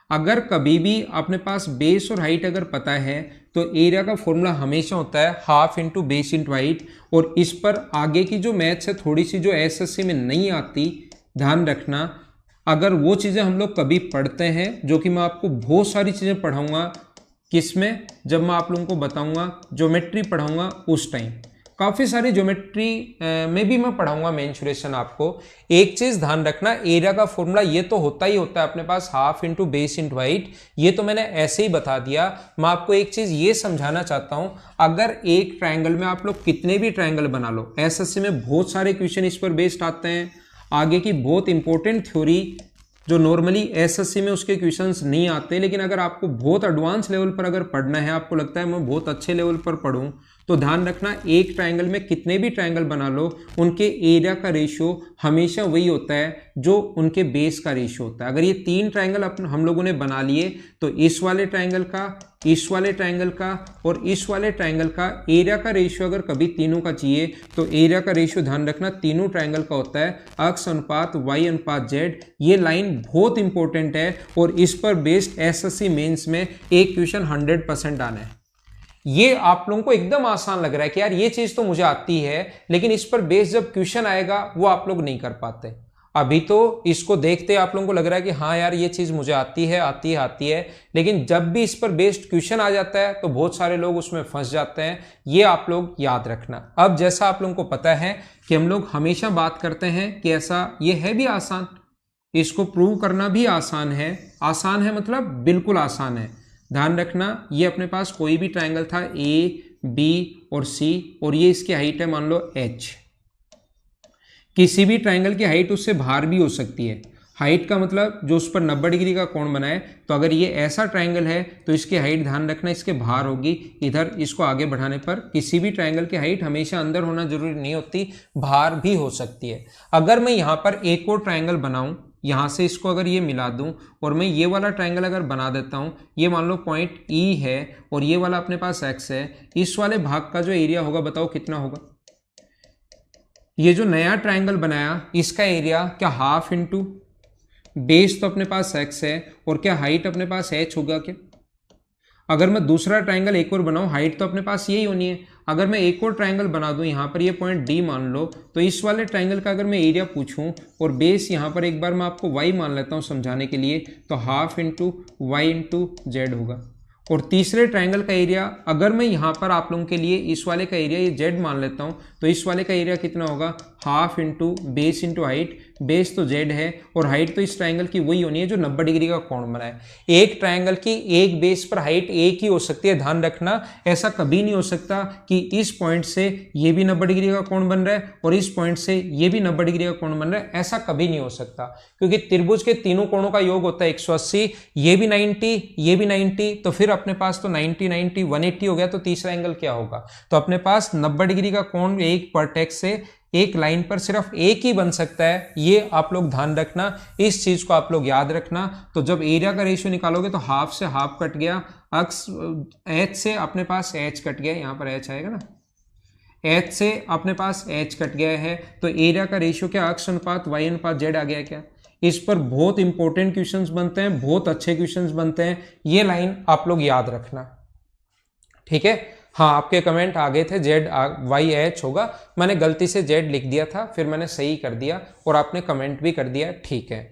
अगर कभी भी अपने पास बेस और हाइट अगर पता है तो एरिया का फॉर्मूला हमेशा होता है half into base into height. और इस पर आगे की जो मैथ्स है थोड़ी सी जो एसएससी में नहीं आती, ध्यान रखना। अगर वो चीज़ें हम लोग कभी पढ़ते हैं, जो कि मैं आपको बहुत सारी चीज़ें पढ़ाऊंगा, किसमें, जब मैं आप लोगों को बताऊंगा ज्योमेट्री पढ़ाऊंगा उस टाइम, काफ़ी सारी ज्योमेट्री में भी मैं पढ़ाऊंगा मेंसुरेशन आपको। एक चीज़ ध्यान रखना, एरिया का फॉर्मूला ये तो होता ही होता है अपने पास, half into base into height, ये तो मैंने ऐसे ही बता दिया। मैं आपको एक चीज़ ये समझाना चाहता हूँ, अगर एक ट्रायंगल में आप लोग कितने भी ट्रायंगल बना लो, एसएससी में बहुत सारे क्वेश्चन इस पर बेस्ड आते हैं, आगे की बहुत इंपॉर्टेंट थ्योरी जो नॉर्मली एसएससी में उसके क्वेश्चंस नहीं आते, लेकिन अगर आपको बहुत एडवांस लेवल पर अगर पढ़ना है, आपको लगता है मैं बहुत अच्छे लेवल पर पढ़ूं, तो ध्यान रखना एक ट्रायंगल में कितने भी ट्रायंगल बना लो, उनके एरिया का रेशियो हमेशा वही होता है जो उनके बेस का रेशियो होता है। अगर ये 3 ट्रायंगल हम लोगों ने बना लिए, तो इस वाले ट्रायंगल का, इस वाले ट्रायंगल का और इस वाले ट्रायंगल का एरिया का रेशियो अगर कभी तीनों का चाहिए, तो एरिया का रेशियो ध्यान रखना तीनों ट्रायंगल का होता है अक्स अनुपात वाई अनुपात जेड। ये लाइन बहुत इंपॉर्टेंट है और इस पर बेस्ड एसएससी मेंस में एक क्वेश्चन 100% आना है। ये आप लोगों को एकदम आसान लग रहा है कि यार ये चीज तो मुझे आती है, लेकिन इस पर बेस्ड जब क्वेश्चन आएगा वो आप लोग नहीं कर पाते। अभी तो इसको देखते आप लोगों को लग रहा है कि हाँ यार ये चीज मुझे आती है, लेकिन जब भी इस पर बेस्ड क्वेश्चन आ जाता है तो बहुत सारे लोग उसमें फंस जाते हैं। ये आप लोग याद रखना। अब जैसा आप लोगों को पता है कि हम लोग हमेशा बात करते हैं कि ऐसा ये है भी आसान, इसको प्रूव करना भी आसान है मतलब बिल्कुल आसान है। ध्यान रखना, ये अपने पास कोई भी ट्रायंगल था ए बी और सी, और ये इसकी हाइट है मान लो h। किसी भी ट्रायंगल की हाइट उससे बाहर भी हो सकती है। हाइट का मतलब जो उस पर 90 डिग्री का कोण बनाए, तो अगर ये ऐसा ट्रायंगल है तो इसकी हाइट ध्यान रखना इसके बाहर होगी। इधर इसको आगे बढ़ाने पर किसी भी ट्रायंगल की हाइट हमेशा अंदर होना जरूरी नहीं होती, बाहर भी हो सकती है। अगर मैं यहाँ पर एक और ट्रायंगल बनाऊं, यहाँ से इसको अगर ये मिला दूं और मैं ये वाला ट्रायंगल अगर बना देता हूँ, ये मान लो पॉइंट E है और ये वाला अपने पास X है, इस वाले भाग का जो एरिया होगा बताओ कितना होगा। ये जो नया ट्रायंगल बनाया इसका एरिया क्या हाफ इंटू बेस तो अपने पास X है और क्या हाइट अपने पास H होगा क्या। अगर मैं दूसरा ट्रायंगल एक और बनाऊं, हाइट तो अपने पास यही होनी है। अगर मैं एक और ट्रायंगल बना दूं, यहाँ पर ये पॉइंट D मान लो, तो इस वाले ट्रायंगल का अगर मैं एरिया पूछूं और बेस यहाँ पर एक बार मैं आपको y मान लेता हूँ समझाने के लिए, तो half into Y into Z होगा। और तीसरे ट्रायंगल का एरिया अगर मैं यहाँ पर आप लोगों के लिए इस वाले का एरिया ये जेड मान लेता हूँ, तो इस वाले का एरिया कितना होगा, half into base into height. Base तो जेड है और हाइट तो इस ट्रायंगल की वही होनी है जो 90 डिग्री का कोण बनाए। एक ट्रायंगल की एक बेस पर हाइट एक ही हो सकती है, ध्यान रखना। ऐसा कभी नहीं हो सकता कि इस पॉइंट से ये भी 90 डिग्री का कोण बन रहा है और इस पॉइंट से ये भी 90 डिग्री का कोण बन रहा है, ऐसा कभी नहीं हो सकता, क्योंकि त्रिभुज के तीनों कोणों का योग होता है 180, ये भी 90, ये भी 90, तो फिर अपने पास तो 90 90 180 हो गया, तो तीसरा एंगल क्या होगा। तो अपने पास 90 डिग्री का कोण एक वर्टेक्स से एक लाइन पर सिर्फ एक ही बन सकता है। ये आप लोग ध्यान रखना, इस चीज को आप लोग याद रखना। तो जब एरिया का रेशियो निकालोगे तो हाफ से हाफ कट गया, अक्स एच से अपने पास एच कट गया, यहाँ पर एच आएगा ना, एच से अपने पास एच कट गया है, तो एरिया का रेशियो क्या अक्स अनुपात वाई अनुपात जेड आ गया क्या। इस पर बहुत इंपॉर्टेंट क्वेश्चंस बनते हैं, बहुत अच्छे क्वेश्चंस बनते हैं, ये लाइन आप लोग याद रखना, ठीक है। हाँ, आपके कमेंट आ गए थे जेड वाई एच होगा, मैंने गलती से जेड लिख दिया था, फिर मैंने सही कर दिया और आपने कमेंट भी कर दिया, ठीक है।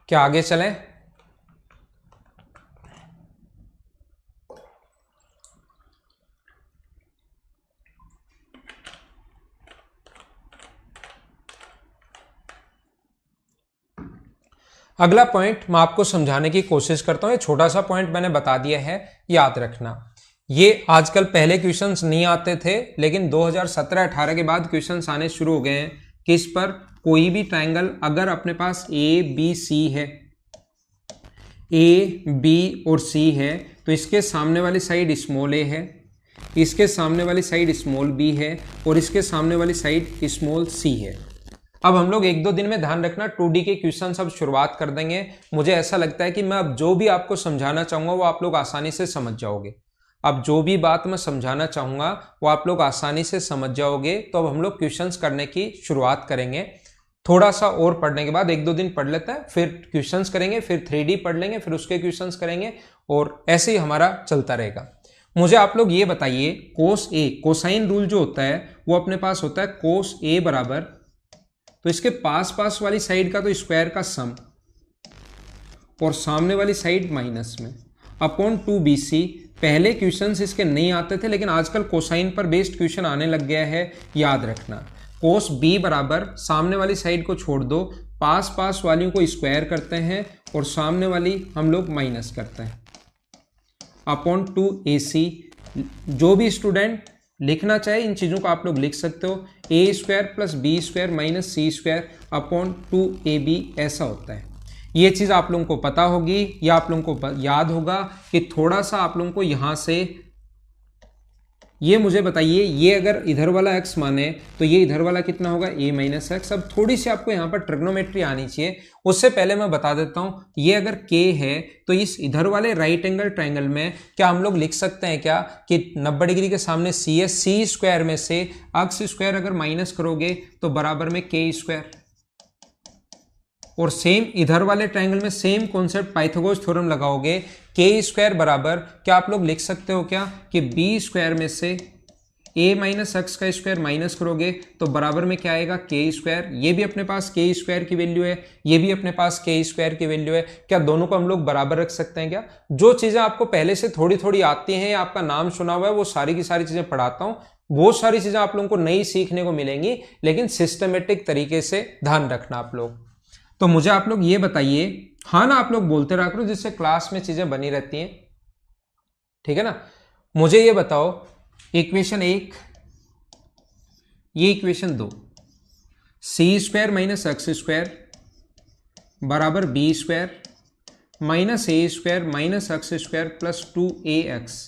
क्या आगे चलें। अगला पॉइंट मैं आपको समझाने की कोशिश करता हूं, ये छोटा सा पॉइंट मैंने बता दिया है, याद रखना। ये आजकल पहले क्वेश्चंस नहीं आते थे, लेकिन 2017-18 के बाद क्वेश्चंस आने शुरू हो गए हैं। किस पर, कोई भी ट्रायंगल अगर अपने पास ए बी सी है, ए बी और सी है, तो इसके सामने वाली साइड स्मॉल ए है, इसके सामने वाली साइड स्मॉल बी है और इसके सामने वाली साइड स्मॉल सी है। अब हम लोग 1-2 दिन में, ध्यान रखना, 2D के क्वेश्चन अब शुरुआत कर देंगे। मुझे ऐसा लगता है कि मैं अब जो भी आपको समझाना चाहूंगा वो आप लोग आसानी से समझ जाओगे। अब जो भी बात मैं समझाना चाहूंगा वो आप लोग आसानी से समझ जाओगे। तो अब हम लोग क्वेश्चंस करने की शुरुआत करेंगे। थोड़ा सा और पढ़ने के बाद 1-2 दिन पढ़ लेते हैं, फिर क्वेश्चंस करेंगे, फिर 3D पढ़ लेंगे, फिर उसके क्वेश्चंस करेंगे और ऐसे ही हमारा चलता रहेगा। मुझे आप लोग ये बताइए, कोस ए, कोसाइन रूल जो होता है वो अपने पास होता है कोस ए बराबर, तो इसके पास पास वाली साइड का तो स्क्वायर का सम और सामने वाली साइड माइनस में अपॉन 2bc। पहले क्वेश्चंस इसके नहीं आते थे, लेकिन आजकल कोसाइन पर बेस्ड क्वेश्चन आने लग गया है, याद रखना। कोस b बराबर, सामने वाली साइड को छोड़ दो, पास पास वालियों को स्क्वायर करते हैं और सामने वाली हम लोग माइनस करते हैं, अपॉन 2ac। जो भी स्टूडेंट लिखना चाहे इन चीज़ों को आप लोग लिख सकते हो, a square plus B square minus C square upon 2ab, ऐसा होता है। ये चीज़ आप लोगों को पता होगी या आप लोगों को याद होगा कि थोड़ा सा आप लोगों को यहाँ से ये मुझे बताइए, ये अगर इधर वाला x माने तो ये इधर वाला कितना होगा, a माइनस एक्स। अब थोड़ी सी आपको यहाँ पर ट्रिग्नोमेट्री आनी चाहिए, उससे पहले मैं बता देता हूँ, ये अगर k है तो इस इधर वाले राइट एंगल ट्रायंगल में क्या हम लोग लिख सकते हैं क्या कि 90 डिग्री के सामने c है, c स्क्वायर में से अक्स स्क्वायर अगर माइनस करोगे तो बराबर में k स्क्वायर। और सेम इधर वाले ट्रायंगल में सेम कॉन्सेप्ट, पाइथागोरस थ्योरम लगाओगे, के स्क्वायर बराबर क्या आप लोग लिख सकते हो क्या कि बी स्क्वायर में से a माइनस एक्स का स्क्वायर माइनस करोगे तो बराबर में क्या आएगा, के स्क्वायर। ये भी अपने पास के स्क्वायर की वैल्यू है, ये भी अपने पास के स्क्वायर की वैल्यू है। क्या दोनों को हम लोग बराबर रख सकते हैं क्या? जो चीजें आपको पहले से थोड़ी थोड़ी आती हैं, आपका नाम सुना हुआ है, वो सारी की सारी चीजें पढ़ाता हूँ। बहुत सारी चीजें आप लोगों को नई सीखने को मिलेंगी, लेकिन सिस्टमेटिक तरीके से ध्यान रखना आप लोग। तो मुझे आप लोग ये बताइए, हाँ ना आप लोग बोलते रहा करो, जिससे क्लास में चीजें बनी रहती हैं, ठीक है ना। मुझे ये बताओ, इक्वेशन 1, ये equation 2, C square minus X square बराबर B square minus A square minus X square plus 2ax,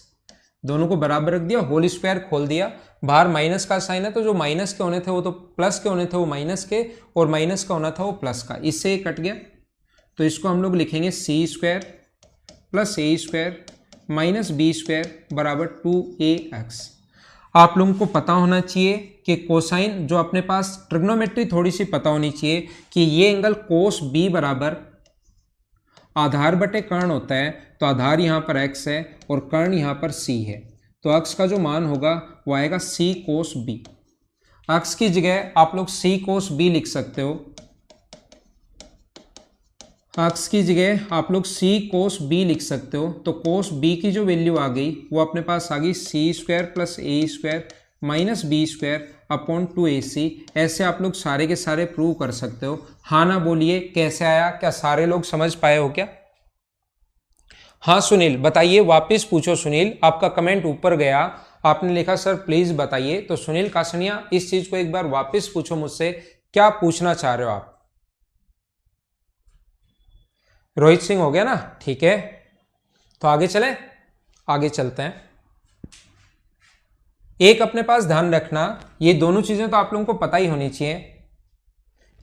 दोनों को बराबर रख दिया, होल स्क्वायर खोल दिया, बाहर माइनस का साइन है तो जो माइनस के होने थे वो तो प्लस के होने थे, वो माइनस के, और माइनस का होना था वो प्लस का, इससे कट गया। तो इसको हम लोग लिखेंगे सी square plus A square minus B square बराबर 2ax। आप लोगों को पता होना चाहिए कि कोसाइन, जो अपने पास ट्रिग्नोमेट्री थोड़ी सी पता होनी चाहिए कि ये एंगल कोस बी बराबर आधार बटे कर्ण होता है, तो आधार यहाँ पर x है और कर्ण यहाँ पर c है, तो x का जो मान होगा वो आएगा c कोस b। x की जगह आप लोग c कोस b लिख सकते हो, x की जगह आप लोग c कोस b लिख सकते हो। तो कोस b की जो वैल्यू आ गई वो अपने पास आ गई c square plus A square minus B square upon 2ac। ऐसे आप लोग सारे के सारे प्रूव कर सकते हो। हाँ ना बोलिए, कैसे आया? क्या सारे लोग समझ पाए हो क्या? हाँ सुनील बताइए, वापस पूछो सुनील, आपका कमेंट ऊपर गया, आपने लिखा सर प्लीज बताइए। तो सुनील कासनिया, इस चीज को एक बार वापस पूछो मुझसे, क्या पूछना चाह रहे हो आप? रोहित सिंह हो गया ना, ठीक है। तो आगे चले, आगे चलते हैं। एक अपने पास ध्यान रखना, ये दोनों चीजें तो आप लोगों को पता ही होनी चाहिए,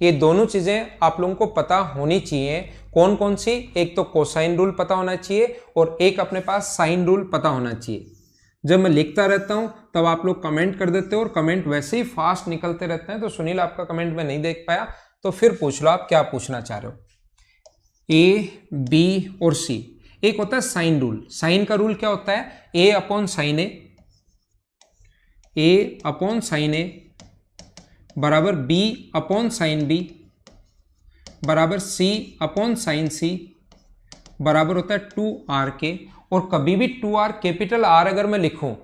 ये दोनों चीजें आप लोगों को पता होनी चाहिए। कौन कौन सी? एक तो कोसाइन रूल पता होना चाहिए और एक अपने पास साइन रूल पता होना चाहिए। जब मैं लिखता रहता हूं तब आप लोग कमेंट कर देते हो और कमेंट वैसे ही फास्ट निकलते रहते हैं। तो सुनील आपका कमेंट में नहीं देख पाया, तो फिर पूछ लो आप क्या पूछना चाह रहे हो। ए, बी और सी। एक होता है साइन रूल। साइन का रूल क्या होता है? ए अपॉन साइन ए, ए अपॉन साइन ए बराबर बी अपॉन साइन बी बराबर सी अपॉन साइन सी बराबर होता है 2r के। और कभी भी 2r कैपिटल R अगर मैं लिखूं,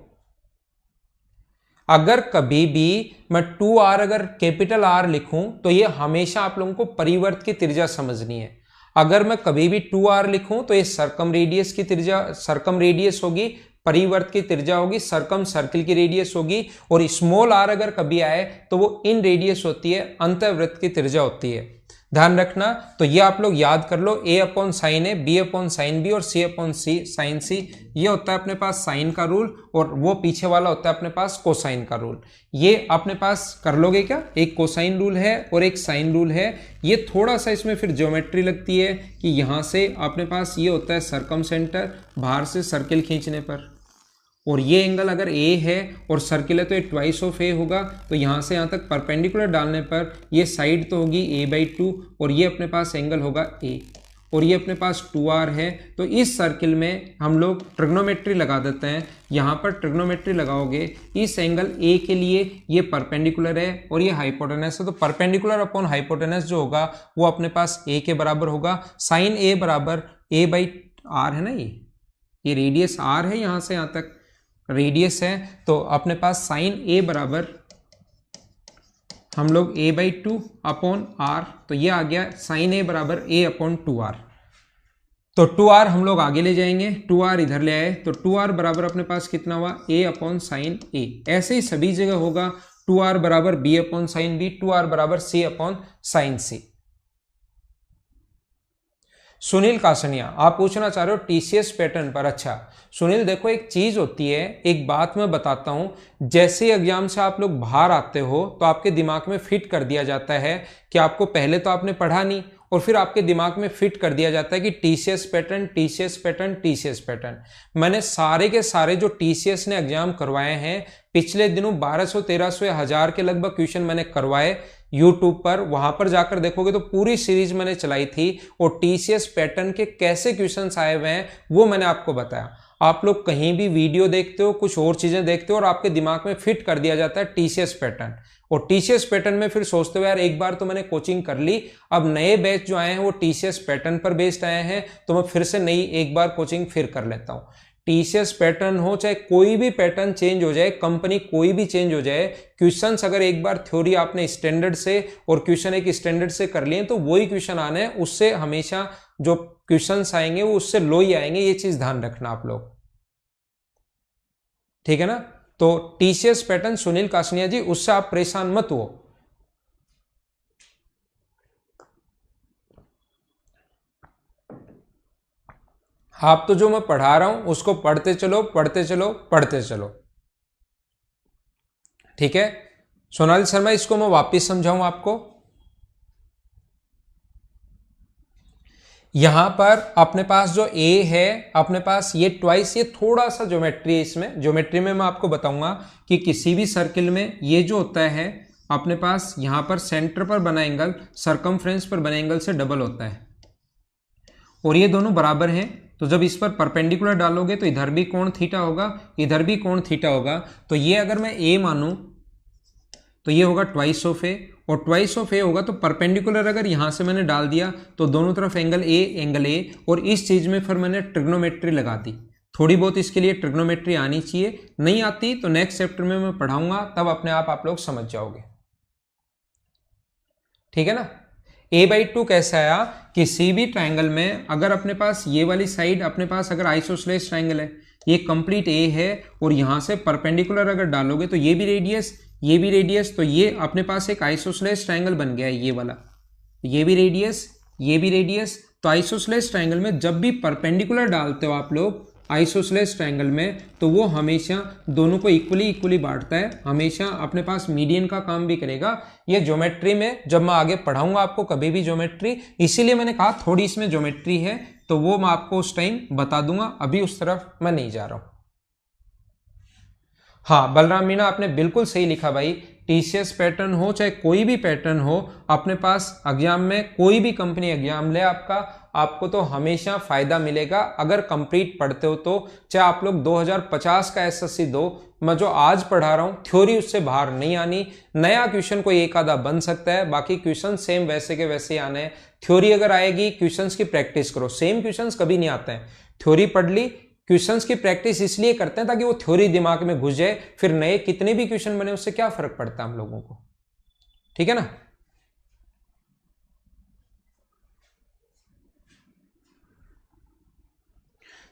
अगर कभी भी मैं 2r अगर कैपिटल R लिखूं तो ये हमेशा आप लोगों को परिवर्त की त्रिज्या समझनी है। अगर मैं कभी भी 2r लिखूं तो ये सर्कम रेडियस की त्रिज्या, सर्कम रेडियस होगी, परिवर्त की त्रिज्या होगी, सर्कम सर्किल की रेडियस होगी। और स्मॉल r अगर कभी आए तो वो इन रेडियस होती है, अंतर्वृत्त की त्रिज्या होती है। ध्यान रखना। तो ये आप लोग याद कर लो, a upon sine A, b upon sine B और c upon C sine C. ये होता है अपने पास साइन का रूल और वो पीछे वाला होता है अपने पास कोसाइन का रूल। ये अपने पास कर लोगे क्या? एक कोसाइन रूल है और एक साइन रूल है। ये थोड़ा सा इसमें फिर ज्योमेट्री लगती है कि यहाँ से अपने पास ये होता है सर्कम सेंटर, बाहर से सर्किल खींचने पर, और ये एंगल अगर ए है और सर्किल है तो ये ट्वाइस ऑफ ए होगा। तो यहाँ से यहाँ तक परपेंडिकुलर डालने पर ये साइड तो होगी a/2 और ये अपने पास एंगल होगा ए। और ये अपने पास 2r है। तो इस सर्किल में हम लोग ट्रिग्नोमेट्री लगा देते हैं। यहाँ पर ट्रिग्नोमेट्री लगाओगे, इस एंगल ए के लिए ये परपेंडिकुलर है और ये हाइपोटेनस है, तो परपेंडिकुलर अपॉन हाइपोटेनस जो होगा वो अपने पास ए के बराबर होगा। साइन ए बराबर ए बाई आर है ना, ये रेडियस आर है, यहाँ से यहाँ तक रेडियस है, तो अपने पास साइन ए बराबर हम लोग a बाई 2 अपॉन आर, तो ये आ गया साइन ए बराबर a अपॉन 2r। तो 2r हम लोग आगे ले जाएंगे, 2r इधर ले आए, तो 2r बराबर अपने पास कितना हुआ a अपॉन साइन a। ऐसे ही सभी जगह होगा 2r बराबर b upon sign b, 2r बराबर c upon sine c। Sunil Kasania, आप पूछना चाह रहे हो टीसीएस पैटर्न पर। अच्छा सुनील, देखो एक चीज होती है, एक बात मैं बताता हूं, जैसे ही एग्जाम से आप लोग बाहर आते हो तो आपके दिमाग में फिट कर दिया जाता है कि आपको पहले तो आपने पढ़ा नहीं, और फिर आपके दिमाग में फिट कर दिया जाता है कि TCS pattern, TCS pattern, TCS pattern. मैंने सारे के सारे जो टीसीएस ने एग्जाम करवाए हैं पिछले दिनों 1200, 1300 या 1000 के लगभग क्वेश्चन मैंने करवाए यूट्यूब पर, वहां पर जाकर देखोगे तो पूरी सीरीज मैंने चलाई थी, और टीसीएस पैटर्न के कैसे क्वेश्चंस आए हुए हैं वो मैंने आपको बताया। आप लोग कहीं भी वीडियो देखते हो, कुछ और चीजें देखते हो और आपके दिमाग में फिट कर दिया जाता है टीसीएस पैटर्न, और टीसीएस पैटर्न में फिर सोचते हो यार एक बार तो मैंने कोचिंग कर ली, अब नए बैच जो आए हैं वो टीसीएस पैटर्न पर बेस्ड आए हैं, तो मैं फिर से नई एक बार कोचिंग फिर कर लेता हूं। टीसीएस पैटर्न हो चाहे कोई भी पैटर्न चेंज हो जाए, कंपनी कोई भी चेंज हो जाए, क्वेश्चंस अगर एक बार थ्योरी आपने स्टैंडर्ड से और क्वेश्चन एक स्टैंडर्ड से कर लिए तो वही क्वेश्चन आने हैं, उससे हमेशा जो क्वेश्चंस आएंगे वो उससे लो ही आएंगे, ये चीज ध्यान रखना आप लोग, ठीक है ना। तो टीसीएस पैटर्न सुनील कासनिया जी, उससे आप परेशान मत हो। आप तो जो मैं पढ़ा रहा हूं उसको पढ़ते चलो, पढ़ते चलो, पढ़ते चलो, ठीक है। सोनाली शर्मा, इसको मैं वापस समझाऊं आपको। यहां पर अपने पास जो a है, अपने पास ये ट्वाइस, ये थोड़ा सा ज्योमेट्री है, इसमें ज्योमेट्री में मैं आपको बताऊंगा कि किसी भी सर्किल में ये जो होता है अपने पास यहां पर सेंटर पर बना एंगल सरकमफ्रेंस पर बने एंगल से डबल होता है, और ये दोनों बराबर हैं, तो जब इस पर परपेंडिकुलर डालोगे तो इधर भी कोण थीटा होगा, इधर भी कोण थीटा होगा, तो ये अगर मैं a मानूं तो ये होगा ट्वाइस ऑफ ए, और ट्वाइस ऑफ ए होगा तो परपेंडिकुलर अगर यहां से मैंने डाल दिया तो दोनों तरफ एंगल ए, और इस चीज में फिर मैंने ट्रिग्नोमेट्री लगा दी। थोड़ी बहुत इसके लिए ट्रिग्नोमेट्री आनी चाहिए, नहीं आती तो नेक्स्ट चैप्टर में मैं पढ़ाऊंगा, तब अपने आप लोग समझ जाओगे, ठीक है ना। a/2 कैसे आया, किसी भी ट्रायंगल में अगर अपने पास ये वाली साइड अपने पास अगर आइसोसेलेस ट्रायंगल है, ये कंप्लीट a है, और यहां से परपेंडिकुलर अगर डालोगे तो ये भी रेडियस, ये भी रेडियस, तो ये अपने पास एक आइसोसेलेस ट्रायंगल बन गया है, ये वाला, ये भी रेडियस, ये भी रेडियस। तो आइसोसेलेस ट्रायंगल में जब भी परपेंडिकुलर डालते हो आप लोग आइसोसेलेस ट्रायंगल में, तो वो हमेशा दोनों को इक्वली बांटता है, हमेशा अपने पास मीडियन का काम भी करेगा। ये ज्योमेट्री में जब मैं आगे पढ़ाऊंगा आपको कभी भी ज्योमेट्री, इसीलिए मैंने कहा थोड़ी इसमें ज्योमेट्री है, तो वो मैं आपको उस टाइम बता दूंगा, अभी उस तरफ मैं नहीं जा रहा हूं। हाँ बलराम मीना, आपने बिल्कुल सही लिखा भाई, टीसीएस पैटर्न हो चाहे कोई भी पैटर्न हो, अपने पास एग्जाम में कोई भी कंपनी एग्जाम ले आपको तो हमेशा फायदा मिलेगा अगर कंप्लीट पढ़ते हो तो। चाहे आप लोग 2050 का एसएससी दो, मैं जो आज पढ़ा रहा हूं थ्योरी उससे बाहर नहीं आनी, नया क्वेश्चन कोई एक आधा बन सकता है, बाकी क्वेश्चन सेम वैसे के वैसे आने हैं। थ्योरी अगर आएगी, क्वेश्चंस की प्रैक्टिस करो, सेम क्वेश्चंस कभी नहीं आते हैं। थ्योरी पढ़ ली, क्वेश्चंस की प्रैक्टिस इसलिए करते हैं ताकि वो थ्योरी दिमाग में घुस जाए, फिर नए कितने भी क्वेश्चन बने उससे क्या फर्क पड़ता है हम लोगों को, ठीक है ना।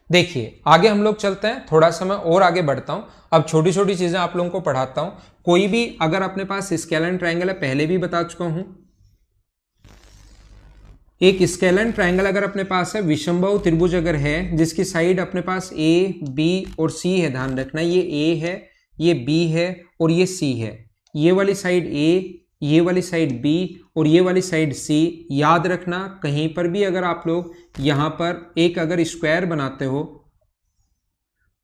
देखिए आगे हम लोग चलते हैं, थोड़ा सा मैं और आगे बढ़ता हूं, अब छोटी छोटी चीजें आप लोगों को पढ़ाता हूं। कोई भी अगर अपने पास स्केलर ट्रायंगल है, पहले भी बता चुका हूं, एक स्केलर ट्रायंगल अगर अपने पास है, विषमबाहु त्रिभुज अगर है जिसकी साइड अपने पास ए, बी और सी है, ध्यान रखना ये ए है, ये बी है और ये सी है, ये वाली साइड ए, ये वाली साइड बी और ये वाली साइड सी। याद रखना कहीं पर भी अगर आप लोग यहां पर एक अगर स्क्वायर बनाते हो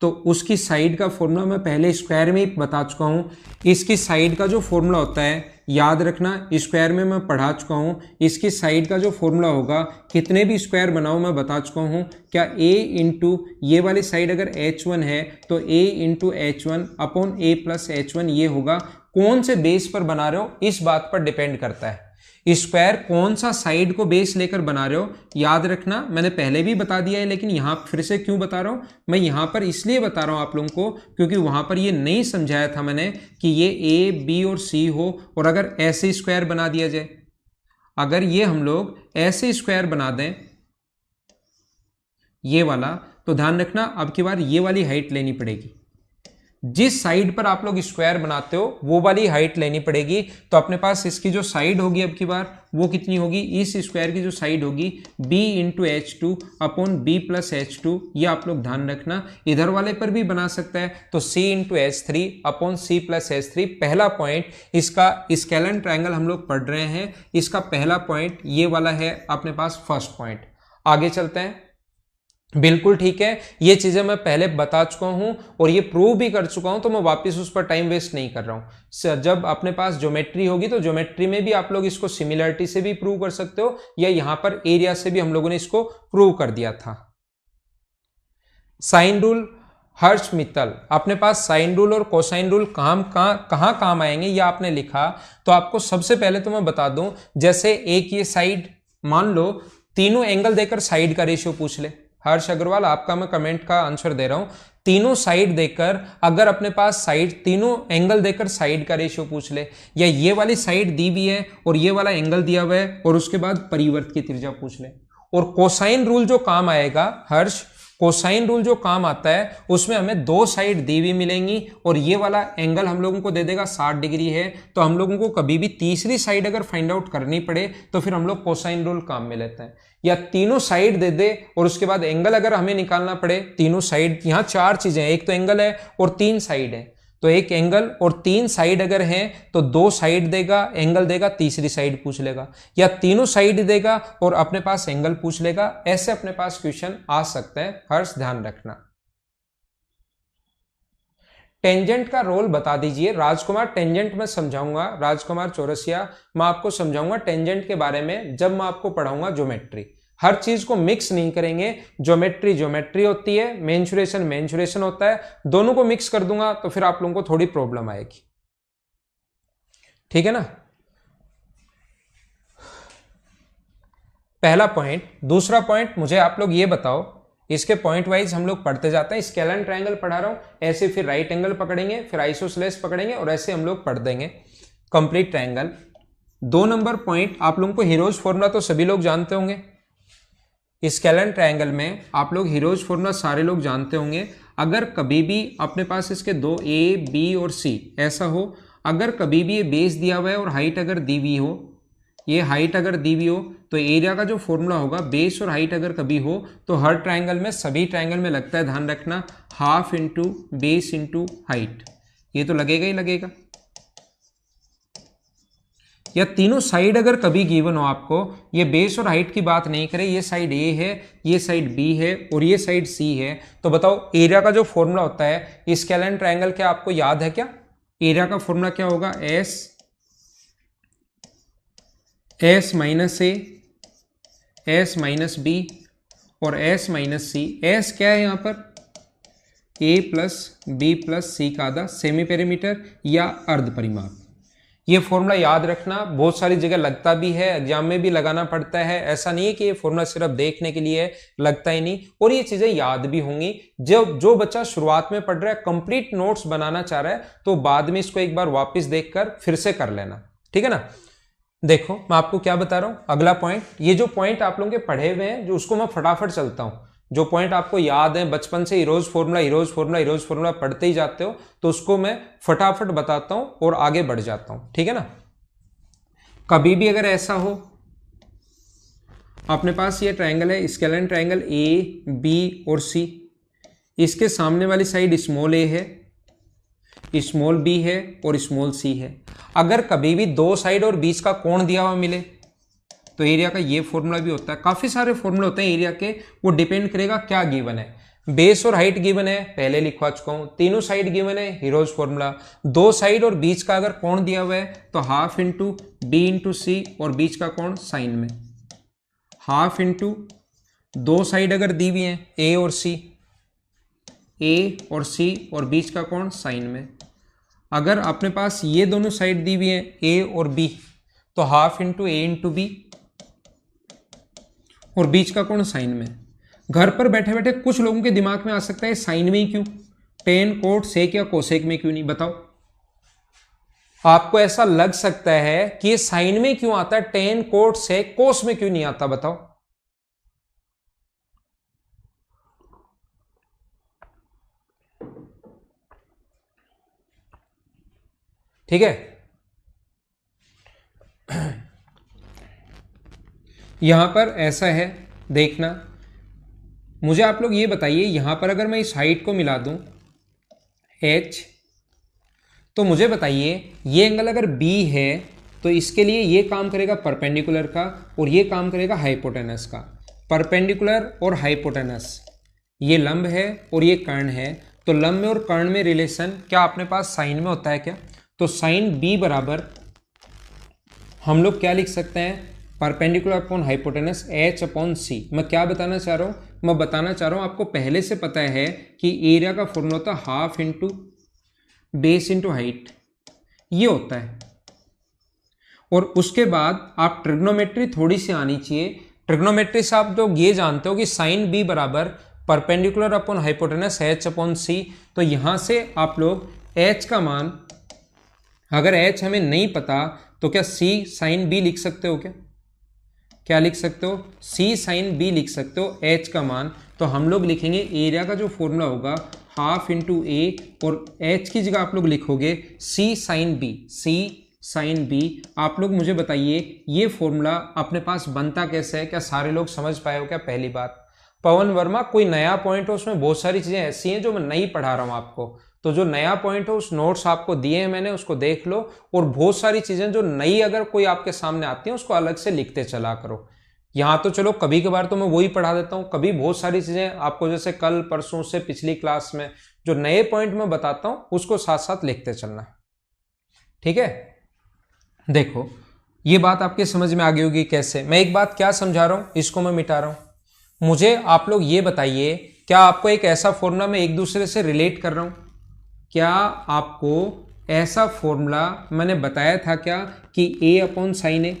तो उसकी साइड का फॉर्मूला मैं पहले स्क्वायर में ही बता चुका हूँ। इसकी साइड का जो फॉर्मूला होता है याद रखना, स्क्वायर में मैं पढ़ा चुका हूँ। इसकी साइड का जो फॉर्मूला होगा, कितने भी स्क्वायर बनाओ मैं बता चुका हूँ। क्या a इंटू ये वाली साइड अगर h1 है तो a into h1 upon a plus h1 ये होगा। कौन से बेस पर बना रहे हो इस बात पर डिपेंड करता है। स्क्वायर कौन सा साइड को बेस लेकर बना रहे हो याद रखना, मैंने पहले भी बता दिया है लेकिन यहां फिर से क्यों बता रहा हूं, मैं यहां पर इसलिए बता रहा हूं आप लोगों को क्योंकि वहां पर ये नहीं समझाया था मैंने कि ये a b और c हो और अगर ऐसे स्क्वायर बना दिया जाए, अगर ये हम लोग ऐसे स्क्वायर बना दें ये वाला, तो ध्यान रखना अब की बार ये वाली हाइट लेनी पड़ेगी। जिस साइड पर आप लोग स्क्वायर बनाते हो वो वाली हाइट लेनी पड़ेगी। तो अपने पास इसकी जो साइड होगी अब की बार वो कितनी होगी, इस स्क्वायर की जो साइड होगी b into h2 upon b plus h2, ये आप लोग ध्यान रखना। इधर वाले पर भी बना सकता है तो c into h3 upon c plus h3। पहला पॉइंट इसका स्केलन ट्रायंगल हम लोग पढ़ रहे हैं, इसका पहला पॉइंट ये वाला है अपने पास फर्स्ट पॉइंट। आगे चलते हैं। बिल्कुल ठीक है, ये चीजें मैं पहले बता चुका हूं और ये प्रूव भी कर चुका हूं तो मैं वापस उस पर टाइम वेस्ट नहीं कर रहा हूं। जब अपने पास ज्योमेट्री होगी तो ज्योमेट्री में भी आप लोग इसको सिमिलरिटी से भी प्रूव कर सकते हो या यहां पर एरिया से भी हम लोगों ने इसको प्रूव कर दिया था। साइन रूल, हर्ष मित्तल, अपने पास साइन रूल और कोसाइन रूल कहां काम आएंगे ये आपने लिखा। तो आपको सबसे पहले तो मैं बता दूं, जैसे एक ये साइड मान लो तीनों एंगल देकर साइड का रेशियो पूछ ले। हर्ष अग्रवाल आपका मैं कमेंट का आंसर दे रहा हूं, तीनों साइड देकर अगर अपने पास साइड तीनों एंगल देकर साइड का रेशियो पूछ ले, या ये वाली साइड दी हुई है और ये वाला एंगल दिया हुआ है और उसके बाद परिवर्त की त्रिज्या पूछ ले। और कोसाइन रूल जो काम आएगा हर्ष, कोसाइन रूल जो काम आता है उसमें हमें दो साइड दी हुई मिलेंगी और ये वाला एंगल हम लोगों को दे देगा 60 डिग्री है। तो हम लोगों को कभी भी तीसरी साइड अगर फाइंड आउट करनी पड़े तो फिर हम लोग कोसाइन रूल काम में लेते हैं। या तीनों साइड दे दे और उसके बाद एंगल अगर हमें निकालना पड़े, तीनों साइड, यहाँ चार चीजें हैं, एक तो एंगल है और तीन साइड है, तो एक एंगल और तीन साइड अगर हैं तो दो साइड देगा, एंगल देगा, तीसरी साइड पूछ लेगा, या तीनों साइड देगा और अपने पास एंगल पूछ लेगा। ऐसे अपने पास क्वेश्चन आ सकता है हर्ष, ध्यान रखना। टेंजेंट का रोल बता दीजिए राजकुमार। टेंजेंट में समझाऊंगा, राजकुमार चौरसिया मैं आपको समझाऊंगा टेंजेंट के बारे में जब मैं आपको पढ़ाऊंगा ज्योमेट्री। हर चीज को मिक्स नहीं करेंगे, ज्योमेट्री ज्योमेट्री होती है, मेंसुरेशन मेंसुरेशन होता है, दोनों को मिक्स कर दूंगा तो फिर आप लोगों को थोड़ी प्रॉब्लम आएगी, ठीक है ना। पहला पॉइंट। दूसरा पॉइंट मुझे आप लोग ये बताओ, इसके पॉइंट वाइज हम लोग पढ़ते जाते हैं। स्केलन ट्रायंगल पढ़ा रहा हूं, ऐसे फिर राइट एंगल पकड़ेंगे, फिर आइसोसेलेस पकड़ेंगे और ऐसे हम लोग पढ़ देंगे कंप्लीट ट्रायंगल। 2 नंबर पॉइंट, आप लोगों को हीरोज फॉर्मूला तो सभी लोग जानते होंगे। स्केलन ट्रायंगल में आप लोग हीरोज फॉर्मूला सारे लोग जानते होंगे। अगर कभी भी अपने पास इसके दो A, B और C ऐसा हो, अगर कभी भी ये बेस दिया हुआ है और हाइट अगर दी हुई हो, ये हाइट अगर दी हुई हो तो एरिया का जो फॉर्मूला होगा, बेस और हाइट अगर कभी हो तो हर ट्रायंगल में, सभी ट्रायंगल में लगता है, ध्यान रखना, half into base into height, ये तो लगेगा ही लगेगा। या तीनों साइड अगर कभी गिवन हो आपको, ये बेस और हाइट की बात नहीं करें, ये साइड A है, ये साइड B है और ये साइड C है, तो बताओ एरिया का जो फॉर्मूला होता है स्केलन ट्रायंगल क्या आपको याद है क्या? एरिया का फॉर्मूला क्या होगा? S minus A, S minus B और S माइनस C। S क्या है यहाँ पर? A plus B plus C का आधा, सेमी पेरीमीटर या अर्ध परिमाप। ये फॉर्मूला याद रखना, बहुत सारी जगह लगता भी है, एग्जाम में भी लगाना पड़ता है। ऐसा नहीं है कि ये फॉर्मूला सिर्फ देखने के लिए लगता ही नहीं, और ये चीजें याद भी होंगी। जो बच्चा शुरुआत में पढ़ रहा है, कंप्लीट नोट्स बनाना चाह रहा है, तो बाद में इसको एक बार वापस देखकर फिर से कर लेना, ठीक है ना। देखो मैं आपको क्या बता रहा हूं, अगला पॉइंट, ये जो पॉइंट आप लोगों के पढ़े हुए हैं, जो उसको मैं फटाफट चलता हूं। जो पॉइंट आपको याद है बचपन से, हीरोज फॉर्मूला पढ़ते ही जाते हो, तो उसको मैं फटाफट बताता हूं और आगे बढ़ जाता हूं, ठीक है ना। कभी भी अगर ऐसा हो, अपने पास ये ट्रायंगल है, स्केलन ट्रायंगल A, B और C, इसके सामने वाली साइड स्मॉल a है, स्मॉल b है और स्मॉल c है। अगर कभी भी दो साइड और बीच का कोण दिया हुआ मिले तो एरिया का ये फॉर्मूला भी होता है। काफी सारे फॉर्मूले होते हैं एरिया के, वो डिपेंड करेगा क्या गिवन है। बेस और हाइट गिवन है, पहले लिखवा चुका हूं। तीनों साइड गिवन है, हीरोज फॉर्मूला। दो साइड और बीच का अगर कोण दिया हुआ है तो हाफ इंटू बी इंटू सी, और बीच का कोण साइन में हाफ इंटू, दो साइड अगर दी हुई है ए और सी, ए और सी, और बीच का कोण साइन में। अगर अपने पास ये दोनों साइड दी हुई है ए और बी, तो हाफ इंटू ए इंटू बी, और बीच का कोण साइन में। घर पर बैठे बैठे कुछ लोगों के दिमाग में आ सकता है साइन में ही क्यों, टेन कोट सेक या कोसेक में क्यों नहीं, बताओ। आपको ऐसा लग सकता है कि ये साइन में क्यों आता है, टेन कोट सेक कोस में क्यों नहीं आता, बताओ। ठीक है, यहां पर ऐसा है, देखना। मुझे आप लोग ये बताइए, यहां पर अगर मैं इस हाइट को मिला दूं h, तो मुझे बताइए ये एंगल अगर b है तो इसके लिए ये काम करेगा परपेंडिकुलर का, और ये काम करेगा हाइपोटेनस का। परपेंडिकुलर और हाइपोटेनस, ये लंब है और ये कर्ण है, तो लंब में और कर्ण में रिलेशन क्या अपने पास साइन में होता है क्या? तो साइन b बराबर हम लोग क्या लिख सकते हैं, perpendicular upon hypotenuse h upon C. मैं क्या बताना चाह रहा हूँ, मैं बताना चाह रहा हूँ आपको पहले से पता है कि एरिया का फॉर्मूला होता है half into base into height, ये होता है। और उसके बाद आप ट्रिग्नोमेट्री थोड़ी सी आनी चाहिए। ट्रिग्नोमेट्री से आप लोग ये जानते हो कि साइन b बराबर perpendicular upon hypotenuse h upon C. तो यहां से आप लोग h का मान, अगर h हमें नहीं पता तो क्या c साइन b लिख सकते हो, क्या लिख सकते हो, c साइन b लिख सकते हो h का मान। तो हम लोग लिखेंगे एरिया का जो फॉर्मूला होगा हाफ इंटू ए, और h की जगह आप लोग लिखोगे c sine b, c sine b। आप लोग मुझे बताइए ये फॉर्मूला अपने पास बनता कैसे है, क्या सारे लोग समझ पाए हो क्या? पहली बात, पवन वर्मा कोई नया पॉइंट हो, उसमें बहुत सारी चीजें ऐसी हैं जो मैं नहीं पढ़ा रहा हूं आपको, तो जो नया पॉइंट हो उस नोट्स आपको दिए हैं मैंने, उसको देख लो। और बहुत सारी चीजें जो नई अगर कोई आपके सामने आती हैं उसको अलग से लिखते चला करो। यहां तो चलो कभी कभार तो मैं वही पढ़ा देता हूं, कभी बहुत सारी चीजें आपको जैसे कल परसों से पिछली क्लास में जो नए पॉइंट मैं बताता हूं उसको साथ साथ लिखते चलना, ठीक है। देखो ये बात आपके समझ में आ गई होगी कैसे। मैं एक बात क्या समझा रहा हूं, इसको मैं मिटा रहा हूं। मुझे आप लोग ये बताइए, क्या आपको एक ऐसा फॉर्मूला मैं एक दूसरे से रिलेट कर रहा हूं, क्या आपको ऐसा फॉर्मूला मैंने बताया था क्या कि a अपॉन साइन ए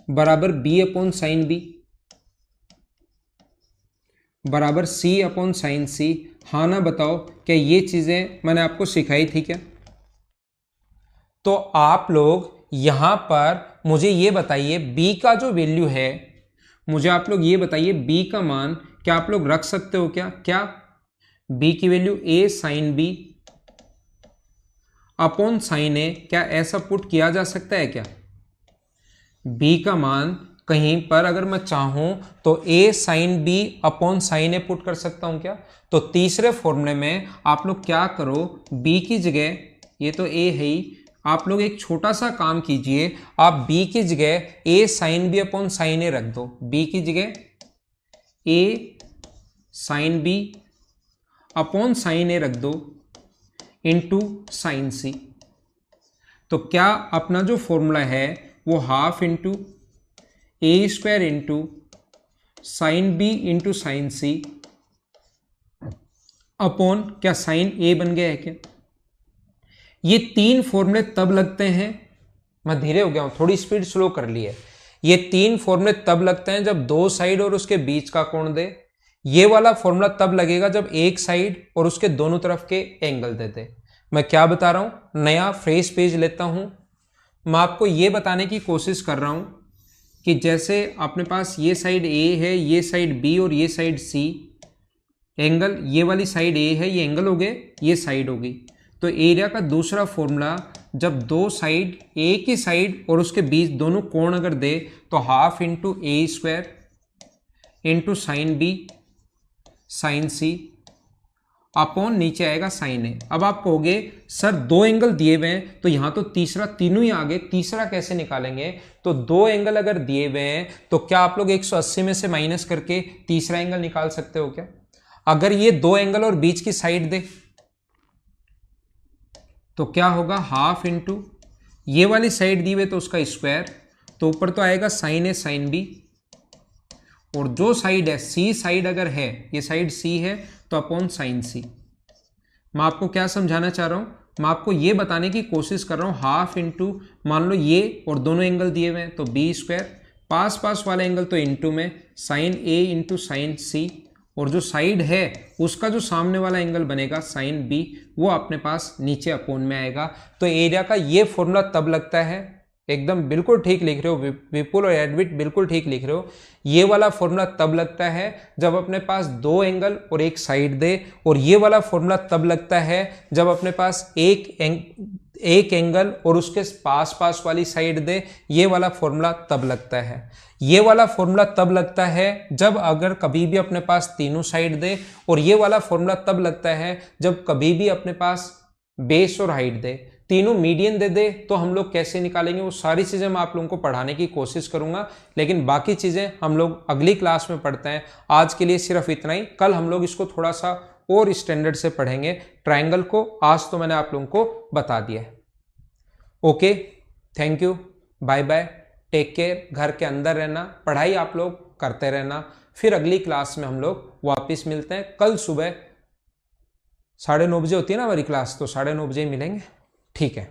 बराबर b अपॉन साइन बी बराबर c अपॉन साइन सी? हाँ ना बताओ, क्या ये चीजें मैंने आपको सिखाई थी क्या? तो आप लोग यहां पर मुझे ये बताइए b का जो वैल्यू है, मुझे आप लोग ये बताइए b का मान क्या आप लोग रख सकते हो क्या b की value a sine b upon sine A, क्या ऐसा पुट किया जा सकता है क्या? b का मान कहीं पर अगर मैं चाहूं तो a sine b upon sine A put कर सकता हूं क्या? तो तीसरे फॉर्मूले में आप लोग क्या करो, b की जगह, ये तो a है ही, आप लोग एक छोटा सा काम कीजिए, आप b की जगह a sine b upon sine A रख दो। b की जगह a sine b upon sine A रख दो इंटू साइन सी। तो क्या अपना जो फॉर्मूला है वो half into A square into sine B into sine C upon क्या साइन ए बन गया है क्या? ये तीन फॉर्मूले तब लगते हैं, मैं धीरे हो गया हूं, थोड़ी स्पीड स्लो कर ली है। ये तीन फॉर्मूले तब लगते हैं जब दो साइड और उसके बीच का कोण दे। ये वाला फॉर्मूला तब लगेगा जब एक साइड और उसके दोनों तरफ के एंगल दे दे। मैं क्या बता रहा हूं, नया फ्रेश पेज लेता हूं। मैं आपको ये बताने की कोशिश कर रहा हूं कि जैसे अपने पास ये साइड ए है, ये साइड बी और ये साइड सी, एंगल ये वाली साइड ए है, ये एंगल हो गए, ये साइड होगी। तो एरिया का दूसरा फॉर्मूला, जब दो साइड एक ही साइड और उसके बीच दोनों कोण अगर दे तो half into A square into sine B sine C upon नीचे आएगा साइन ए। अब आप कहोगे सर दो एंगल दिए हुए हैं तो यहां तो तीसरा, तीनों ही आ गए, तीसरा कैसे निकालेंगे? तो दो एंगल अगर दिए हुए हैं तो क्या आप लोग 180 में से माइनस करके तीसरा एंगल निकाल सकते हो क्या? अगर ये दो एंगल और बीच की साइड दे तो क्या होगा, हाफ इंटू ये वाली साइड दी हुई तो उसका स्क्वायर, तो ऊपर तो आएगा साइन ए साइन बी, और जो साइड है सी साइड अगर है, ये साइड सी है तो अपॉन साइन सी। मैं आपको क्या समझाना चाह रहा हूं, मैं आपको ये बताने की कोशिश कर रहा हूं हाफ इंटू, मान लो ये और दोनों एंगल दिए हुए हैं तो बी स्क्वायर, पास पास वाला एंगल तो इंटू में साइन ए इंटू साइन सी, और जो साइड है उसका जो सामने वाला एंगल बनेगा साइन बी, वो अपने पास नीचे अपॉन में आएगा। तो एरिया का ये फॉर्मूला तब लगता है, एकदम बिल्कुल ठीक लिख रहे हो विपुल और एडविट, बिल्कुल ठीक लिख रहे हो, ये वाला फॉर्मूला तब लगता है जब अपने पास दो एंगल और एक साइड दे, और ये वाला फॉर्मूला तब लगता है जब अपने पास एक एंगल और उसके पास पास वाली साइड दे, ये वाला फॉर्मूला तब लगता है। ये वाला फॉर्मूला तब लगता है जब अगर कभी भी अपने पास तीनों साइड दे, और ये वाला फॉर्मूला तब लगता है जब कभी भी अपने पास बेस और हाइट दे, तीनों मीडियन दे दे। तो हम लोग कैसे निकालेंगे वो सारी चीजें मैं आप लोगों को पढ़ाने की कोशिश करूंगा, लेकिन बाकी चीजें हम लोग अगली क्लास में पढ़ते हैं। आज के लिए सिर्फ इतना ही, कल हम लोग इसको थोड़ा सा और स्टैंडर्ड से पढ़ेंगे ट्रायंगल को। आज तो मैंने आप लोगों को बता दिया है। Okay, thank you, bye bye, take care. घर के अंदर रहना, पढ़ाई आप लोग करते रहना। फिर अगली क्लास में हम लोग वापस मिलते हैं। कल सुबह 9:30 बजे होती है ना हमारी क्लास, तो 9:30 बजे ही मिलेंगे। ठीक है।